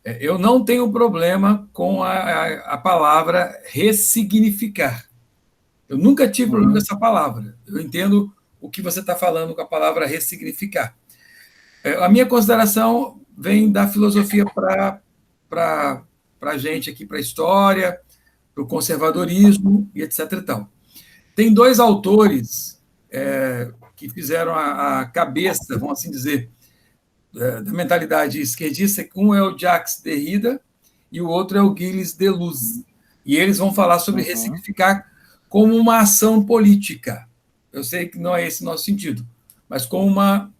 Eu não tenho problema com a palavra ressignificar. Eu nunca tive problema com essa palavra. Eu entendo o que você está falando com a palavra ressignificar. A minha consideração vem da filosofia para a gente aqui, para a história, para o conservadorismo e etc. E tal. Tem dois autores que fizeram a cabeça, vamos assim dizer, da mentalidade esquerdista. Um é o Jacques Derrida e o outro é o Gilles Deleuze. E eles vão falar sobre ressignificar como uma ação política. Eu sei que não é esse o nosso sentido, mas como uma...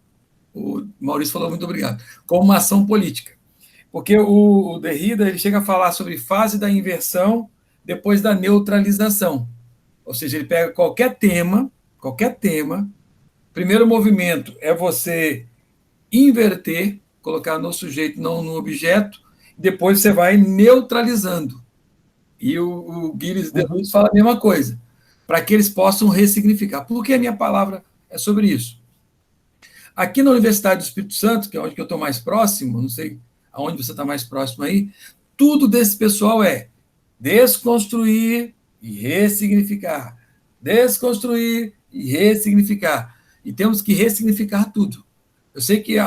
O Maurício falou, muito obrigado. Como uma ação política. Porque o Derrida ele chega a falar sobre fase da inversão depois da neutralização. Ou seja, ele pega qualquer tema, primeiro movimento é você inverter, colocar no sujeito, não no objeto, depois você vai neutralizando. E o Gilles Deleuze fala a mesma coisa, para que eles possam ressignificar. Por que a minha palavra é sobre isso? Aqui na Universidade do Espírito Santo, que é onde eu estou mais próximo, não sei aonde você está mais próximo aí, tudo desse pessoal é desconstruir e ressignificar. Desconstruir e ressignificar. E temos que ressignificar tudo. Eu sei que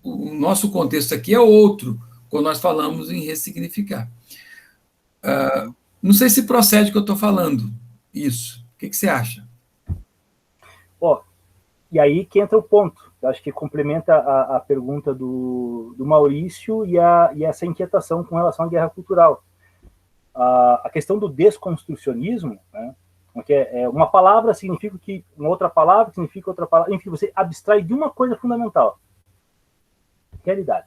o nosso contexto aqui é outro, quando nós falamos em ressignificar. Não sei se procede o que eu estou falando, isso. O que você acha? E aí que entra o ponto. Eu acho que complementa a pergunta do Maurício e essa inquietação com relação à guerra cultural. A questão do desconstrucionismo, né, que uma palavra significa que uma outra palavra significa outra palavra. Enfim, você abstrai de uma coisa fundamental. Realidade.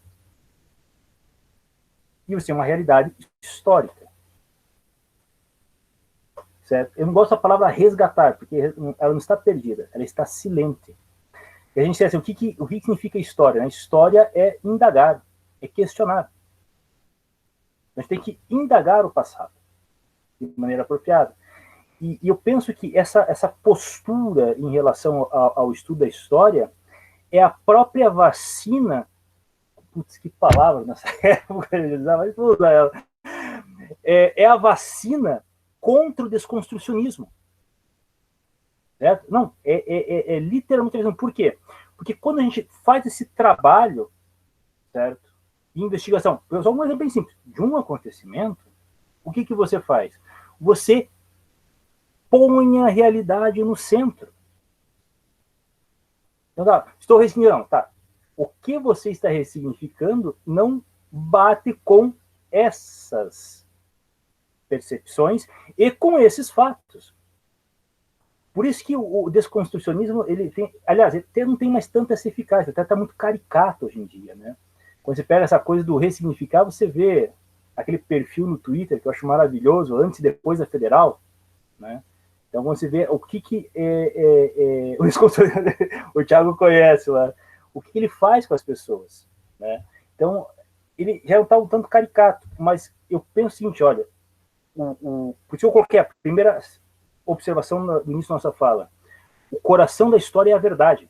E você tem uma realidade histórica. Certo? Eu não gosto da palavra resgatar, porque ela não está perdida, ela está silente. E a gente diz assim, o que significa história? A história é indagar, é questionar. A gente tem que indagar o passado de maneira apropriada. E eu penso que essa postura em relação ao estudo da história é a própria vacina. Putz, que palavra nessa época, mas vou usar ela. É a vacina contra o desconstrucionismo. Certo? Não, é literalmente mesmo. Por quê? Porque quando a gente faz esse trabalho, certo, de investigação, só um exemplo bem simples, de um acontecimento, o que você faz? Você põe a realidade no centro. Então, estou ressignificando, tá? O que você está ressignificando não bate com essas percepções e com esses fatos. Por isso que o desconstrucionismo, ele tem, aliás, ele não tem mais tanta essa eficácia, até está muito caricato hoje em dia, né? Quando você pega essa coisa do ressignificar, você vê aquele perfil no Twitter, que eu acho maravilhoso, antes e depois da Federal, né? Então você vê o que o Thiago conhece lá, o que ele faz com as pessoas, né? Então, ele já não está um tanto caricato, mas eu penso o seguinte, olha, por isso eu coloquei a primeira observação no início da nossa fala, o coração da história é a verdade.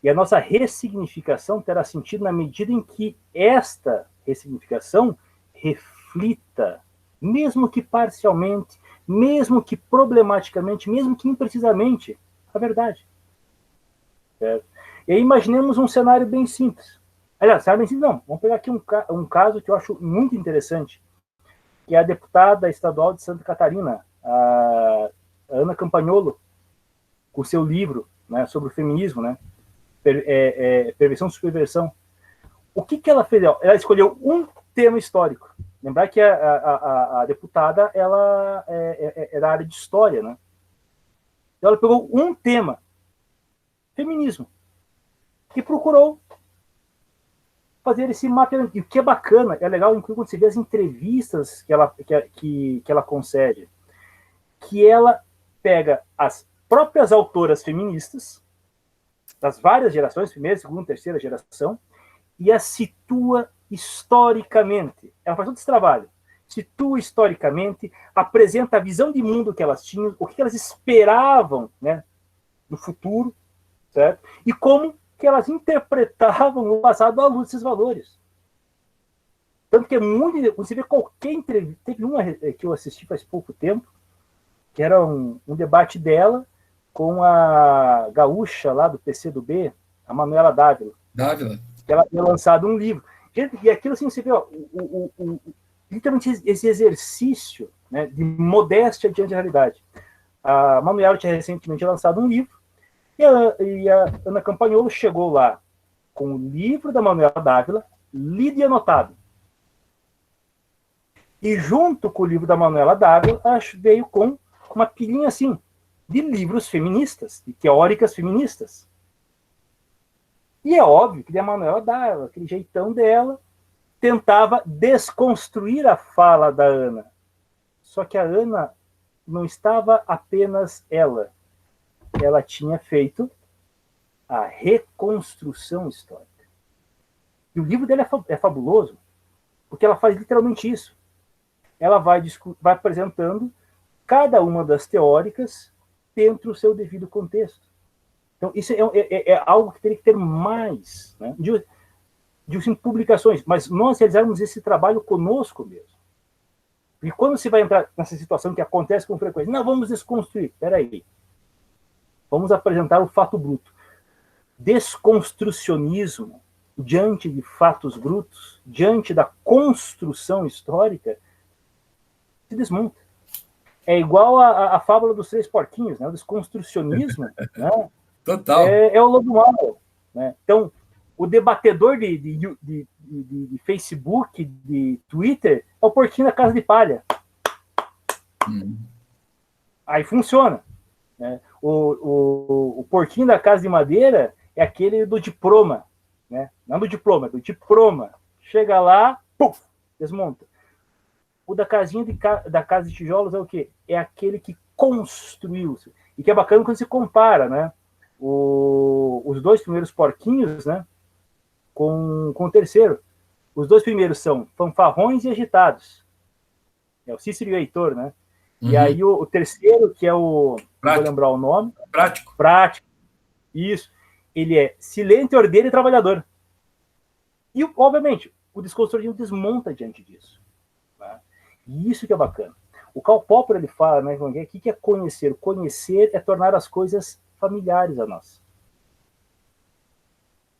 E a nossa ressignificação terá sentido na medida em que esta ressignificação reflita, mesmo que parcialmente, mesmo que problematicamente, mesmo que imprecisamente, a verdade. Certo? E aí imaginemos um cenário bem simples. Aliás, cenário bem simples não. Vamos pegar aqui um caso que eu acho muito interessante, que é a deputada estadual de Santa Catarina, a Ana Campagnolo, com seu livro, né, sobre o feminismo, né, Perversão e Subversão. O que ela fez? Ela escolheu um tema histórico. Lembrar que a deputada, ela é da área de história, né? Então ela pegou um tema, feminismo, e procurou fazer esse mapeamento. E o que é bacana, é legal, inclusive, quando você vê as entrevistas que ela concede, que ela pega as próprias autoras feministas, das várias gerações, primeira, segunda, terceira geração, e as situa historicamente. Ela faz todo esse trabalho. Situa historicamente, apresenta a visão de mundo que elas tinham, o que elas esperavam, né, do futuro, certo? E como que elas interpretavam o passado à luz desses valores. Tanto que é muito... Você vê qualquer entrevista... Teve uma que eu assisti faz pouco tempo, que era um debate dela com a gaúcha lá do PCdoB, a Manuela Dávila. Que ela tinha lançado um livro. E aquilo, assim, você vê, ó, literalmente esse exercício, né, de modéstia diante da realidade. A Manuela tinha recentemente lançado um livro, e a Ana Campagnolo chegou lá com o livro da Manuela Dávila, lido e anotado. E junto com o livro da Manuela Dávila, veio com uma pilhinha assim, de livros feministas, de teóricas feministas. E é óbvio que a Manuela Dávila, aquele jeitão dela, tentava desconstruir a fala da Ana. Só que a Ana não estava apenas ela. Ela tinha feito a reconstrução histórica. E o livro dela é fabuloso, porque ela faz literalmente isso. Ela vai apresentando cada uma das teóricas dentro do seu devido contexto. Então, isso é algo que teria que ter mais, né, de publicações, mas nós realizarmos esse trabalho conosco mesmo. E quando você vai entrar nessa situação que acontece com frequência, não, vamos desconstruir, peraí. Vamos apresentar o fato bruto. Desconstrucionismo diante de fatos brutos, diante da construção histórica, se desmonta. É igual a fábula dos três porquinhos, né? O desconstrucionismo, né? Total. É o lobo mau, né? Então, o debatedor de Facebook, de Twitter, é o porquinho da casa de palha. Aí funciona, né? O porquinho da casa de madeira é aquele do diploma, né? Não do diploma, é do diploma. Chega lá, puf, desmonta. O da da casa de tijolos é o quê? É aquele que construiu. E que é bacana quando se compara, né? Os dois primeiros porquinhos, né? Com o terceiro. Os dois primeiros são fanfarrões e agitados. É o Cícero e o Heitor, né? Uhum. E aí o terceiro, que é o... Não vou lembrar o nome. Prático. Isso. Ele é silente, ordeiro e trabalhador. E, obviamente, o desconstruído desmonta diante disso. Tá? E isso que é bacana. O Karl Popper, ele fala, né, o que é conhecer? Conhecer é tornar as coisas familiares a nós.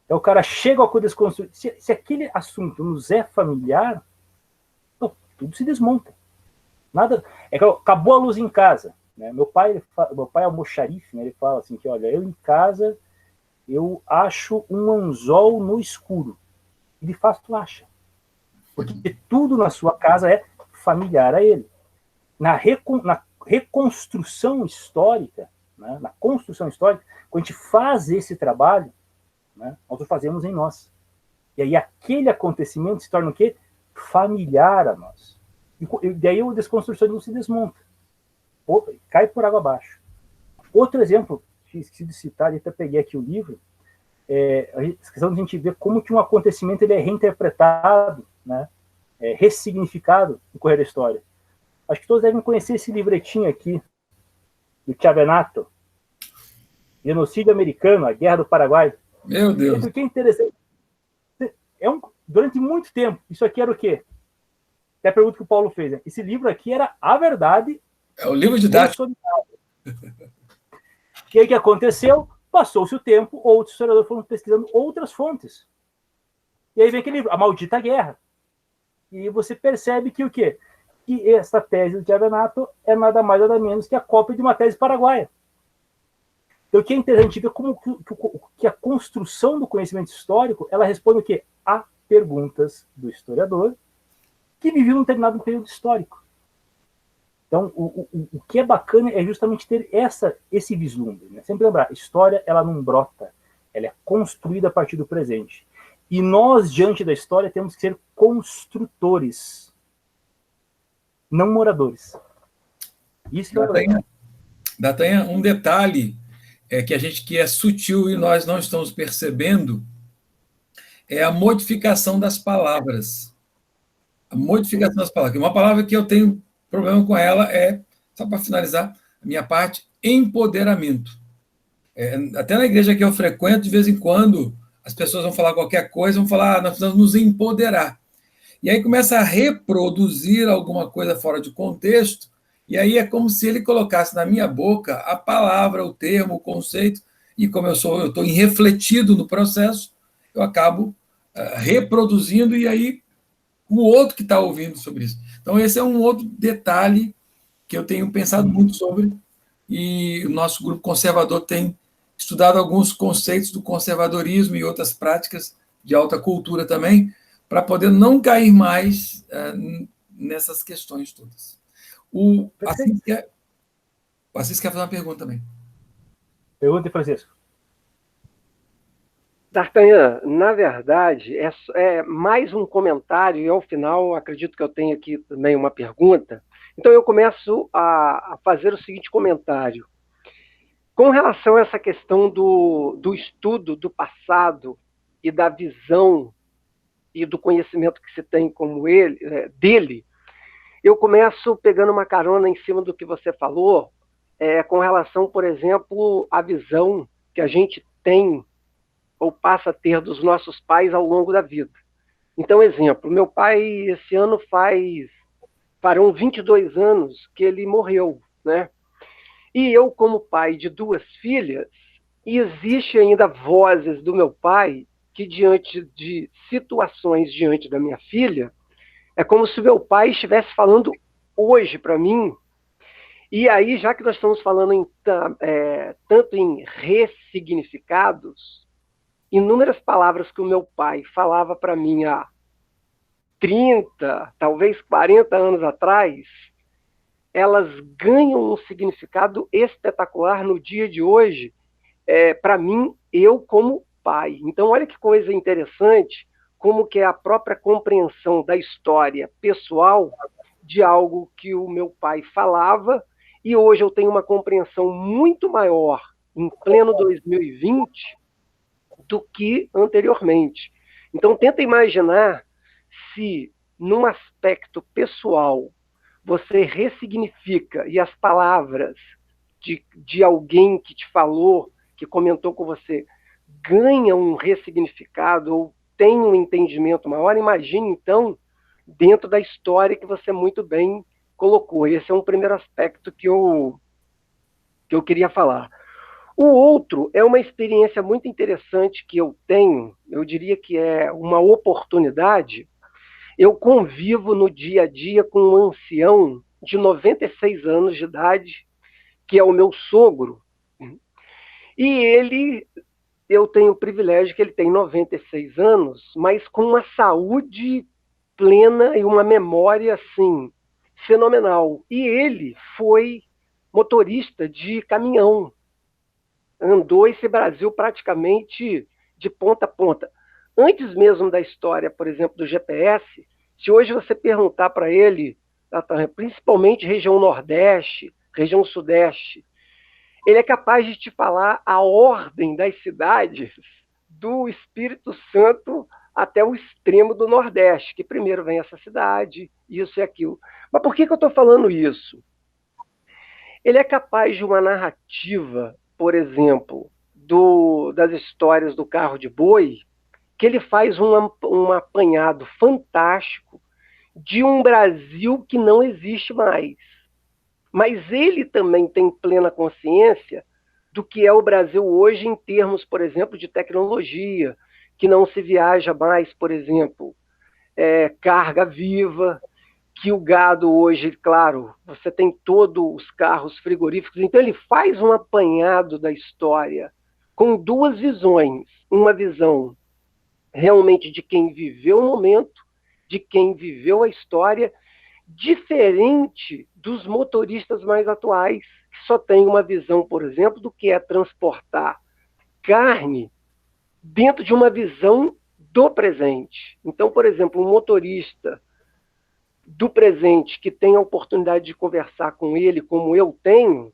Então o cara chega ao desconstruir. Se aquele assunto nos é familiar, tudo se desmonta. Nada. Acabou a luz em casa. Né? Meu pai é almoxarife, né? Ele fala assim que, olha, eu em casa eu acho um anzol no escuro. E de fato acha. Porque tudo na sua casa é familiar a ele. Na reconstrução histórica, né, na construção histórica, quando a gente faz esse trabalho, né, nós o fazemos em nós. E aí aquele acontecimento se torna o quê? Familiar a nós. E daí o desconstrucionismo se desmonta. Cai por água abaixo. Outro exemplo, esqueci de citar, até peguei aqui o livro, a questão de a gente ver como que um acontecimento ele é reinterpretado, né, ressignificado no correr da história. Acho que todos devem conhecer esse livretinho aqui, do Chiavenato, Genocídio Americano, a Guerra do Paraguai. Meu Deus. O que é interessante, durante muito tempo, isso aqui era o quê? Até a pergunta que o Paulo fez, né? Esse livro aqui era a verdade. É o livro didático. O que aconteceu? Passou-se o tempo, outros historiadores foram pesquisando outras fontes. E aí vem aquele livro, A Maldita Guerra. E você percebe que o quê? Que essa tese do Chiavenato é nada mais nada menos que a cópia de uma tese paraguaia. Então, o que é interessante ver como que a construção do conhecimento histórico, ela responde o quê? A perguntas do historiador que viveu um determinado período histórico. Então, o que é bacana é justamente ter esse vislumbre. Né? Sempre lembrar, a história ela não brota, ela é construída a partir do presente. E nós, diante da história, temos que ser construtores, não moradores. Isso que D'Artagnan, um detalhe que é sutil e nós não estamos percebendo é a modificação das palavras. A modificação das palavras. Uma palavra que eu tenho problema com ela só para finalizar a minha parte, empoderamento. Até na igreja que eu frequento, de vez em quando, as pessoas vão falar qualquer coisa, vão falar, nós precisamos nos empoderar. E aí começa a reproduzir alguma coisa fora de contexto, e aí é como se ele colocasse na minha boca a palavra, o termo, o conceito, e como eu estou irrefletido no processo, eu acabo reproduzindo, e aí o outro que está ouvindo sobre isso. Então, esse é um outro detalhe que eu tenho pensado muito sobre, e o nosso grupo conservador tem estudado alguns conceitos do conservadorismo e outras práticas de alta cultura também, para poder não cair mais nessas questões todas. O Assis quer fazer uma pergunta também. Pergunta, Francisco. D'Artagnan, na verdade, é mais um comentário, e ao final acredito que eu tenho aqui também uma pergunta. Então eu começo a fazer o seguinte comentário. Com relação a essa questão do estudo do passado e da visão e do conhecimento que se tem dele, eu começo pegando uma carona em cima do que você falou, com relação, por exemplo, à visão que a gente tem ou passa a ter dos nossos pais ao longo da vida. Então, exemplo, meu pai esse ano farão 22 anos que ele morreu, né? E eu, como pai de 2 filhas, existe ainda vozes do meu pai que, diante de situações diante da minha filha, é como se meu pai estivesse falando hoje para mim. E aí, já que nós estamos falando tanto em ressignificados, inúmeras palavras que o meu pai falava para mim há 30, talvez 40 anos atrás, elas ganham um significado espetacular no dia de hoje, para mim, eu como pai. Então, olha que coisa interessante, como que é a própria compreensão da história pessoal de algo que o meu pai falava, e hoje eu tenho uma compreensão muito maior, em pleno 2020, do que anteriormente. Então, tenta imaginar se, num aspecto pessoal, você ressignifica e as palavras de alguém que te falou, que comentou com você, ganham um ressignificado ou tem um entendimento maior. Imagine, então, dentro da história que você muito bem colocou. Esse é um primeiro aspecto que eu queria falar. O outro é uma experiência muito interessante que eu tenho, eu diria que é uma oportunidade. Eu convivo no dia a dia com um ancião de 96 anos de idade, que é o meu sogro, e ele eu tenho o privilégio que ele tem 96 anos, mas com uma saúde plena e uma memória, assim, fenomenal. E ele foi motorista de caminhão, andou esse Brasil praticamente de ponta a ponta. Antes mesmo da história, por exemplo, do GPS, se hoje você perguntar para ele, principalmente região Nordeste, região Sudeste, ele é capaz de te falar a ordem das cidades do Espírito Santo até o extremo do Nordeste, que primeiro vem essa cidade, isso e aquilo. Mas por que eu estou falando isso? Ele é capaz de uma narrativa, por exemplo, das histórias do carro de boi, que ele faz um apanhado fantástico de um Brasil que não existe mais. Mas ele também tem plena consciência do que é o Brasil hoje em termos, por exemplo, de tecnologia, que não se viaja mais, por exemplo, carga viva, que o gado hoje, claro, você tem todos os carros frigoríficos, então ele faz um apanhado da história com duas visões, uma visão realmente de quem viveu o momento, de quem viveu a história, diferente dos motoristas mais atuais, que só tem uma visão, por exemplo, do que é transportar carne dentro de uma visão do presente. Então, por exemplo, um motorista do presente que tem a oportunidade de conversar com ele, como eu tenho,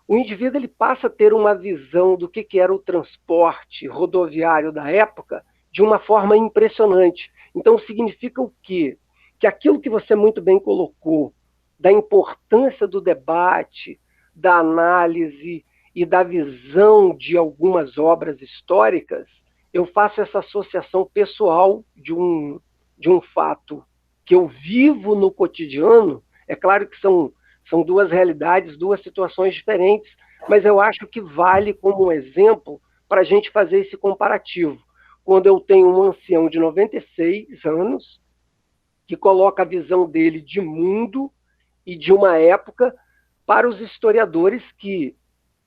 o indivíduo ele passa a ter uma visão do que era o transporte rodoviário da época de uma forma impressionante. Então, significa o quê? Que aquilo que você muito bem colocou, da importância do debate, da análise e da visão de algumas obras históricas, eu faço essa associação pessoal de um fato que eu vivo no cotidiano. É claro que são duas realidades, duas situações diferentes, mas eu acho que vale como um exemplo para a gente fazer esse comparativo. Quando eu tenho um ancião de 96 anos, que coloca a visão dele de mundo e de uma época para os historiadores que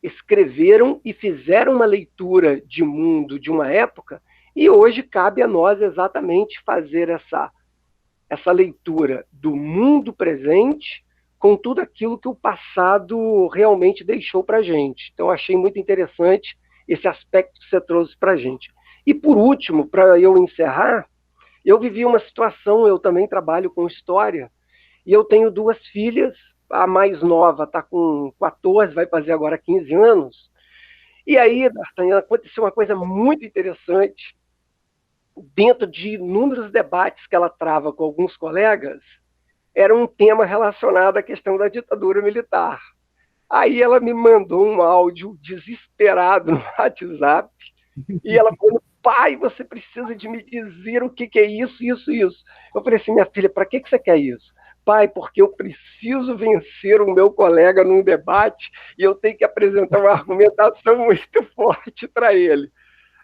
escreveram e fizeram uma leitura de mundo de uma época, e hoje cabe a nós exatamente fazer essa leitura do mundo presente com tudo aquilo que o passado realmente deixou para a gente. Então, achei muito interessante esse aspecto que você trouxe para a gente. E, por último, para eu encerrar, eu vivi uma situação, eu também trabalho com história, e eu tenho duas filhas, a mais nova está com 14, vai fazer agora 15 anos, e aí, D'Artagnan, aconteceu uma coisa muito interessante, dentro de inúmeros debates que ela trava com alguns colegas, era um tema relacionado à questão da ditadura militar. Aí ela me mandou um áudio desesperado no WhatsApp, e ela falou: pai, você precisa de me dizer o que é isso, isso, isso. Eu falei assim: minha filha, para que você quer isso? Pai, porque eu preciso vencer o meu colega num debate e eu tenho que apresentar uma argumentação muito forte para ele.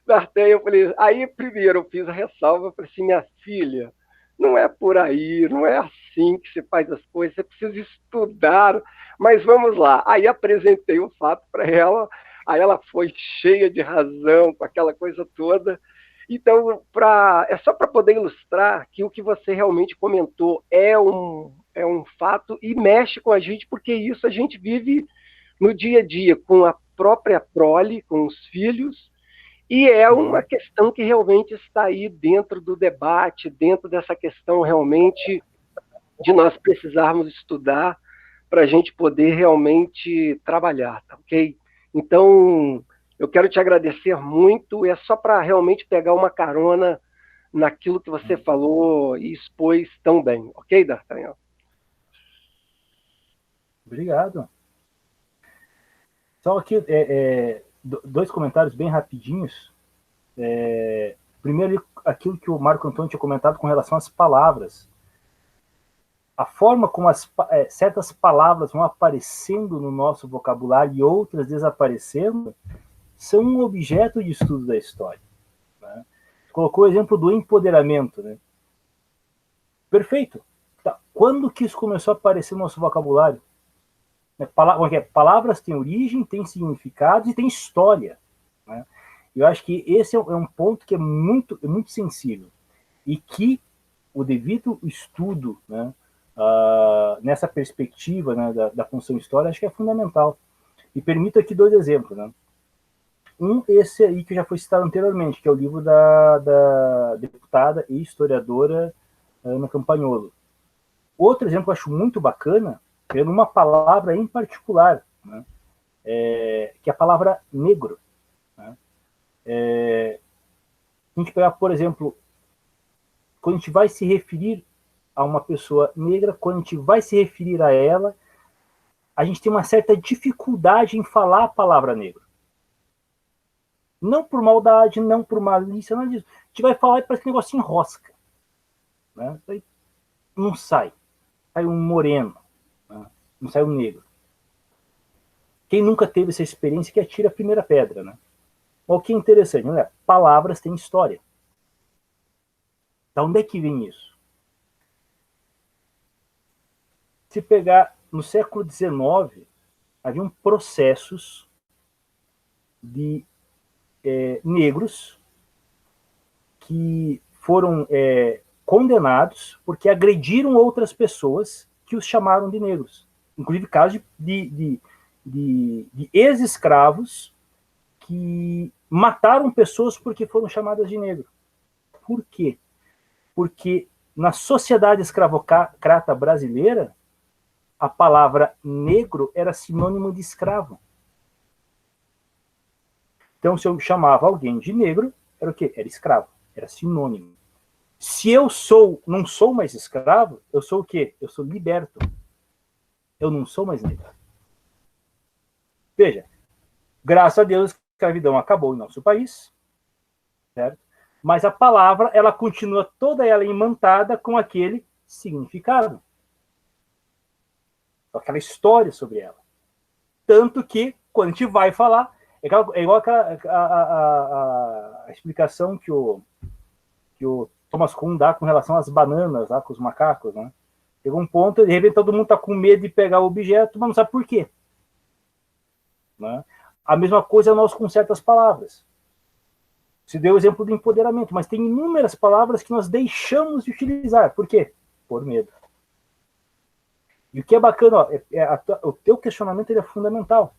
D'Artagnan, eu falei, aí primeiro eu fiz a ressalva, eu falei assim: minha filha, não é por aí, não é assim que se faz as coisas, você precisa estudar, mas vamos lá. Aí apresentei o fato para ela, aí ela foi cheia de razão, com aquela coisa toda. Então, é só para poder ilustrar que o que você realmente comentou é um fato e mexe com a gente, porque isso a gente vive no dia a dia, com a própria prole, com os filhos, e é uma questão que realmente está aí dentro do debate, dentro dessa questão realmente de nós precisarmos estudar para a gente poder realmente trabalhar, tá ok? Então, eu quero te agradecer muito, é só para realmente pegar uma carona naquilo que você falou e expôs tão bem, ok, D'Artagnan? Obrigado. Só aqui, dois comentários bem rapidinhos. Primeiro, aquilo que o Marco Antônio tinha comentado com relação às palavras. A forma como certas palavras vão aparecendo no nosso vocabulário e outras desaparecendo são um objeto de estudo da história. Né? Colocou o exemplo do empoderamento. Né? Perfeito. Tá. Quando que isso começou a aparecer no nosso vocabulário? Palavras têm origem, têm significado e têm história. Né? Eu acho que esse é um ponto que é muito sensível e que o devido estudo, né, nessa perspectiva, né, da função história, acho que é fundamental. E permito aqui 2 exemplos, né? Esse aí que já foi citado anteriormente, que é o livro da deputada e historiadora Ana Campagnolo. Outro exemplo que eu acho muito bacana é numa palavra em particular, né? Que é a palavra negro. Né? A gente pegar, por exemplo, quando a gente vai se referir a uma pessoa negra, quando a gente vai se referir a ela, a gente tem uma certa dificuldade em falar a palavra negro. Não por maldade, não por malícia, nada disso. A gente vai falar e parece que o negócio enrosca. Né? Não sai. Sai um moreno. Né? Não sai um negro. Quem nunca teve essa experiência que atira a primeira pedra. Né? O que é interessante, né? Palavras têm história. Da onde é que vem isso? Se pegar no século XIX, haviam processos de negros que foram condenados porque agrediram outras pessoas que os chamaram de negros. Inclusive casos de ex-escravos que mataram pessoas porque foram chamadas de negro. Por quê? Porque na sociedade escravocrata brasileira, a palavra negro era sinônimo de escravo. Então, se eu chamava alguém de negro, era o quê? Era escravo, era sinônimo. Se eu não sou mais escravo, eu sou o quê? Eu sou liberto. Eu não sou mais negro. Veja, graças a Deus, a escravidão acabou em nosso país, certo? Mas a palavra, ela continua toda ela imantada com aquele significado. Aquela história sobre ela. Tanto que, quando a gente vai falar, é igual a explicação que o Thomas Kuhn dá com relação às bananas, lá, com os macacos, né? Chega um ponto, de repente todo mundo está com medo de pegar o objeto, mas não sabe por quê. Né? A mesma coisa nós com certas palavras. Se deu o exemplo do empoderamento, mas tem inúmeras palavras que nós deixamos de utilizar. Por quê? Por medo. E o que é bacana, ó, o teu questionamento ele é fundamental.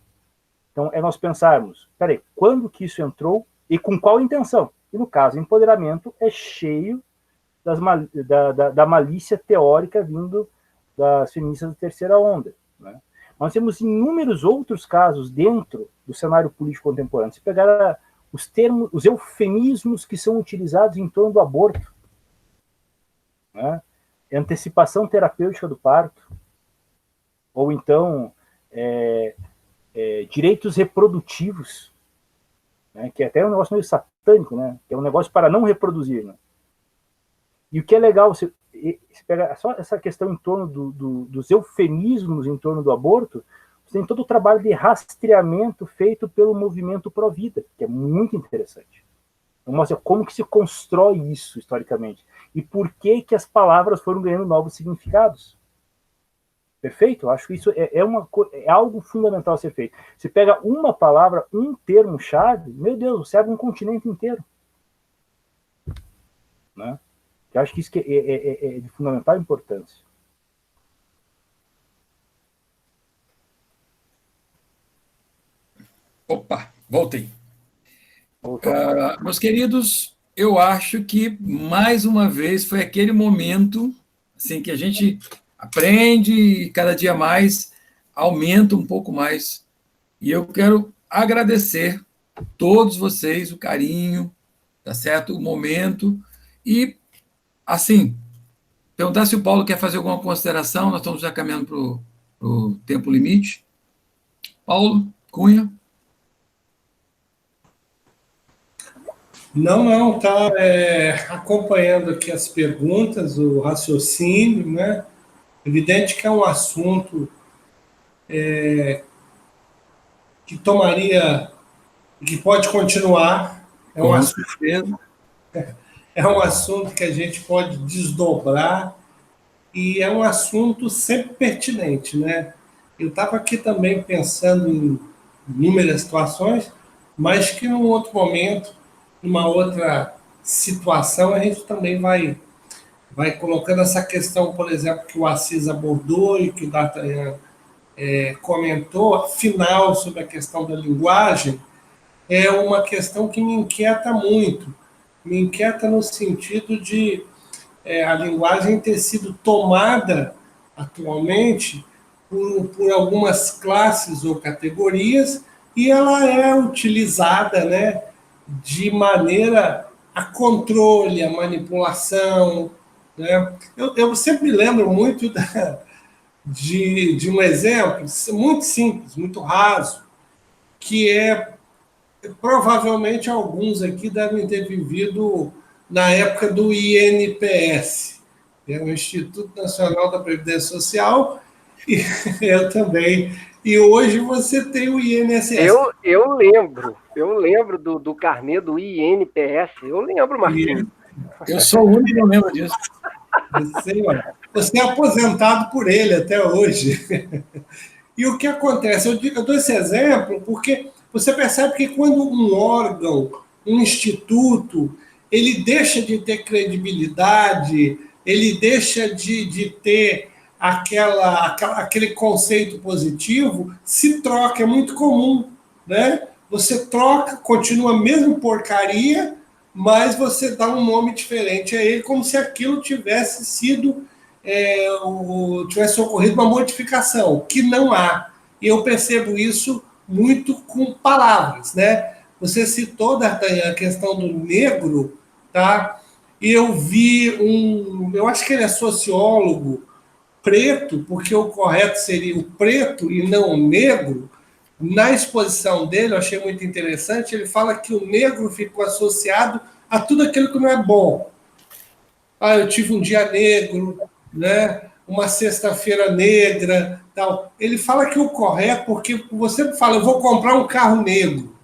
Então, é nós pensarmos, peraí, quando que isso entrou e com qual intenção? E no caso, empoderamento é cheio da malícia teórica vindo das feministas da terceira onda. Né? Nós temos inúmeros outros casos dentro do cenário político contemporâneo. Se pegar os termos, os eufemismos que são utilizados em torno do aborto, né? Antecipação terapêutica do parto, ou então direitos reprodutivos, né? Que é até um negócio meio satânico, né? Que é um negócio para não reproduzir. Né? E o que é legal, você pega só essa questão em torno dos eufemismos em torno do aborto, você tem todo o trabalho de rastreamento feito pelo movimento pró-vida, que é muito interessante. Então, mostra como que se constrói isso historicamente e por que as palavras foram ganhando novos significados. Perfeito? Eu acho que isso é algo fundamental a ser feito. Você pega uma palavra, um termo-chave, meu Deus, serve um continente inteiro. Né? Eu acho que isso é de fundamental importância. Opa, voltei. Meus queridos, eu acho que, mais uma vez, foi aquele momento assim, que a gente aprende e cada dia mais aumenta um pouco mais. E eu quero agradecer a todos vocês o carinho, tá certo? O momento. E, assim, perguntar se o Paulo quer fazer alguma consideração, nós estamos já caminhando para o tempo limite. Paulo Cunha. Não, tá acompanhando aqui as perguntas, o raciocínio, né? Evidente que é um assunto que tomaria, que pode continuar, é um assunto que a gente pode desdobrar e é um assunto sempre pertinente, né? Eu estava aqui também pensando em inúmeras situações, mas que num outro momento, numa outra situação, a gente também vai colocando essa questão, por exemplo, que o Assis abordou e que o D'Artagnan comentou, final sobre a questão da linguagem, é uma questão que me inquieta muito. Me inquieta no sentido de a linguagem ter sido tomada atualmente por algumas classes ou categorias e ela é utilizada, né, de maneira a controle, a manipulação. Né? Eu sempre me lembro muito de um exemplo muito simples, muito raso, que provavelmente alguns aqui devem ter vivido na época do INPS, que é o Instituto Nacional da Previdência Social, e eu também. E hoje você tem o INSS. Eu lembro do carnê do INPS, eu lembro, Marquinhos. Eu sou o único que não lembro disso. Você é aposentado por ele até hoje. E o que acontece? Eu dou esse exemplo porque você percebe que quando um órgão, um instituto, ele deixa de ter credibilidade, ele deixa de ter aquele conceito positivo, se troca, é muito comum. Né? Você troca, continua a mesma porcaria, mas você dá um nome diferente a ele, como se aquilo tivesse sido tivesse ocorrido uma modificação, que não há. E eu percebo isso muito com palavras, né? Você citou, D'Artagnan, a questão do negro, tá? E eu vi eu acho que ele é sociólogo preto, porque o correto seria o preto e não o negro. Na exposição dele, eu achei muito interessante, ele fala que o negro ficou associado a tudo aquilo que não é bom. Eu tive um dia negro, né? Uma sexta-feira negra, tal. Ele fala que o correto, porque você fala, eu vou comprar um carro negro,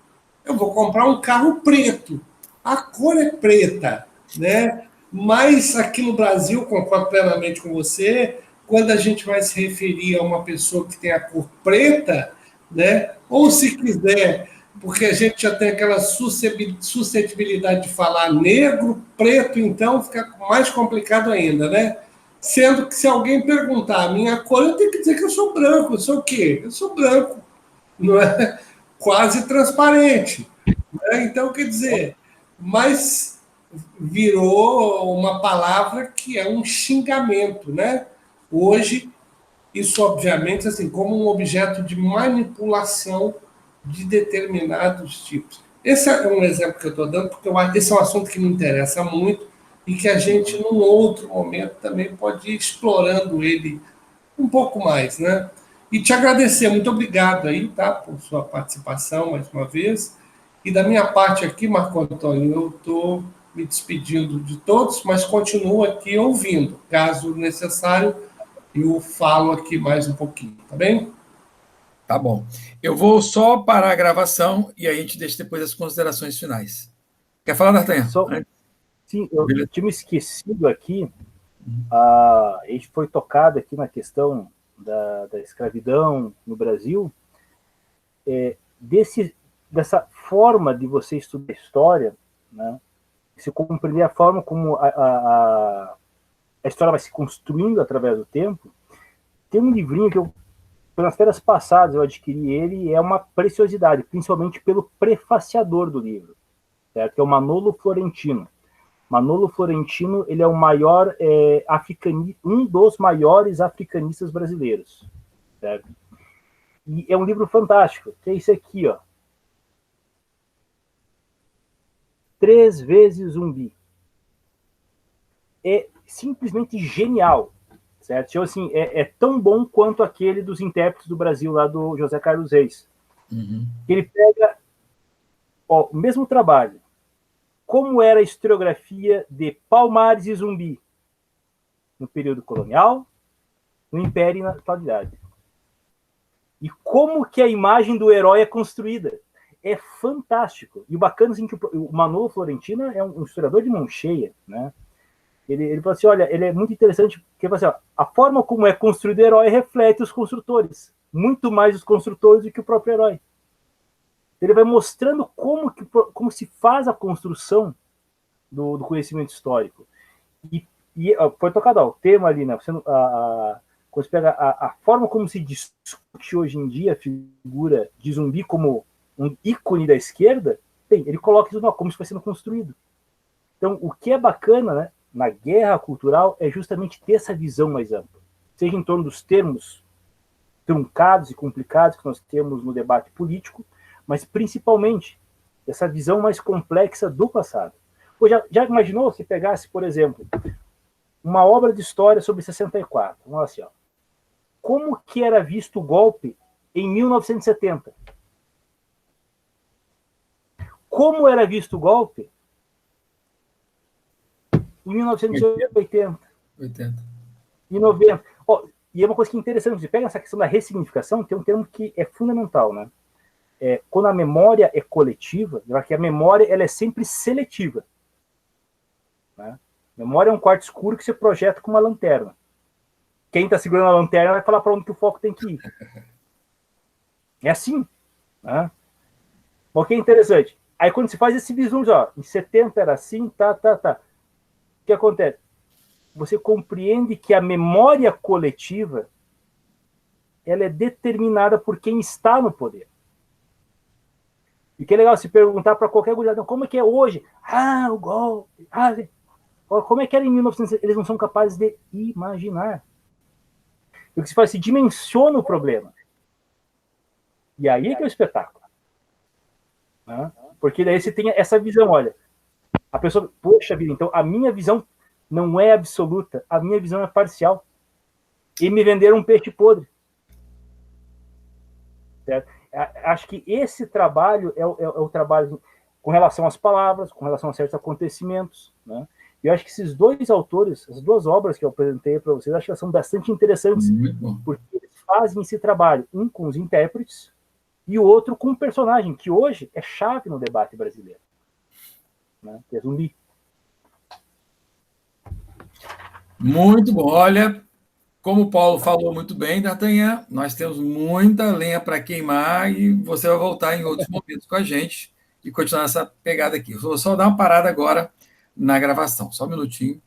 eu vou comprar um carro preto, a cor é preta, né? Mas aqui no Brasil, concordo plenamente com você, quando a gente vai se referir a uma pessoa que tem a cor preta, né? Ou se quiser, porque a gente já tem aquela suscetibilidade de falar negro, preto, então fica mais complicado ainda, né? Sendo que se alguém perguntar a minha cor, eu tenho que dizer que eu sou branco. Eu sou o quê? Eu sou branco, não é? Quase transparente. Né? Então, quer dizer, mas virou uma palavra que é um xingamento, né? Hoje, isso obviamente assim como um objeto de manipulação de determinados tipos. Esse é um exemplo que eu estou dando, porque esse é um assunto que me interessa muito e que a gente, num outro momento, também pode ir explorando ele um pouco mais, né? E te agradecer, muito obrigado aí, tá, por sua participação mais uma vez. E da minha parte aqui, Marco Antônio, eu estou me despedindo de todos, mas continuo aqui ouvindo. Caso necessário, eu falo aqui mais um pouquinho, tá bem? Tá bom. Eu vou só parar a gravação e aí a gente deixa depois as considerações finais. Quer falar, D'Artagnan? Sim, eu tinha me esquecido aqui, a gente foi tocado aqui na questão da escravidão no Brasil, dessa forma de você estudar história, né? Se compreender a forma como a história vai se construindo através do tempo. Tem um livrinho que pelas férias passadas eu adquiri ele, e é uma preciosidade, principalmente pelo prefaciador do livro, certo? Que é o Manolo Florentino. Manolo Florentino, ele é o maior um dos maiores africanistas brasileiros, certo? E é um livro fantástico, que é esse aqui, ó. 3 vezes Zumbi. É simplesmente genial, certo? Então, assim, é tão bom quanto aquele dos intérpretes do Brasil, lá do José Carlos Reis. Uhum. Ele pega o mesmo trabalho, como era a historiografia de Palmares e Zumbi no período colonial, no Império e na atualidade. E como que a imagem do herói é construída. É fantástico. E o bacana, assim, que o Manolo Florentino é um historiador de mão cheia, né? Ele falou assim, olha, ele é muito interessante, porque ele falou assim, ó, a forma como é construído o herói reflete os construtores, muito mais os construtores do que o próprio herói. Ele vai mostrando como se faz a construção do conhecimento histórico. E foi tocado o tema ali, né? Quando você pega a forma como se discute hoje em dia a figura de Zumbi como um ícone da esquerda, ele coloca isso como isso vai sendo construído. Então, o que é bacana, né, na guerra cultural é justamente ter essa visão mais ampla, seja em torno dos termos truncados e complicados que nós temos no debate político, mas principalmente essa visão mais complexa do passado. Pô, já imaginou se pegasse, por exemplo, uma obra de história sobre 64? Vamos lá assim, ó. Como que era visto o golpe em 1970? Como era visto o golpe em 1980? 80. Em 90. Oh, e é uma coisa que é interessante, você pega essa questão da ressignificação, tem um termo que é fundamental, né? Quando a memória é coletiva, que a memória ela é sempre seletiva. Né? Memória é um quarto escuro que você projeta com uma lanterna. Quem está segurando a lanterna vai falar para onde que o foco tem que ir. É assim. Né? O que é interessante? Aí quando você faz esse vislumbre, ó, em 70 era assim, tá. O que acontece? Você compreende que a memória coletiva ela é determinada por quem está no poder. E que é legal se perguntar para qualquer gurizada, como é que é hoje? O golpe. Como é que era em 1900? Eles não são capazes de imaginar. E o que se faz? Se dimensiona o problema. E aí que é o espetáculo. Né? Porque daí você tem essa visão, olha, a pessoa, poxa vida, então a minha visão não é absoluta, a minha visão é parcial. E me venderam um peixe podre. Certo? Acho que esse trabalho é o trabalho com relação às palavras, com relação a certos acontecimentos. Né? E eu acho que esses dois autores, as duas obras que eu apresentei para vocês, acho que são bastante interessantes, porque eles fazem esse trabalho, um com os intérpretes e o outro com um personagem que hoje é chave no debate brasileiro, né? Que é Zumbi. Muito bom. Olha, como o Paulo falou muito bem, D'Artagnan, nós temos muita lenha para queimar e você vai voltar em outros momentos com a gente e continuar essa pegada aqui. Eu vou só dar uma parada agora na gravação. Só um minutinho.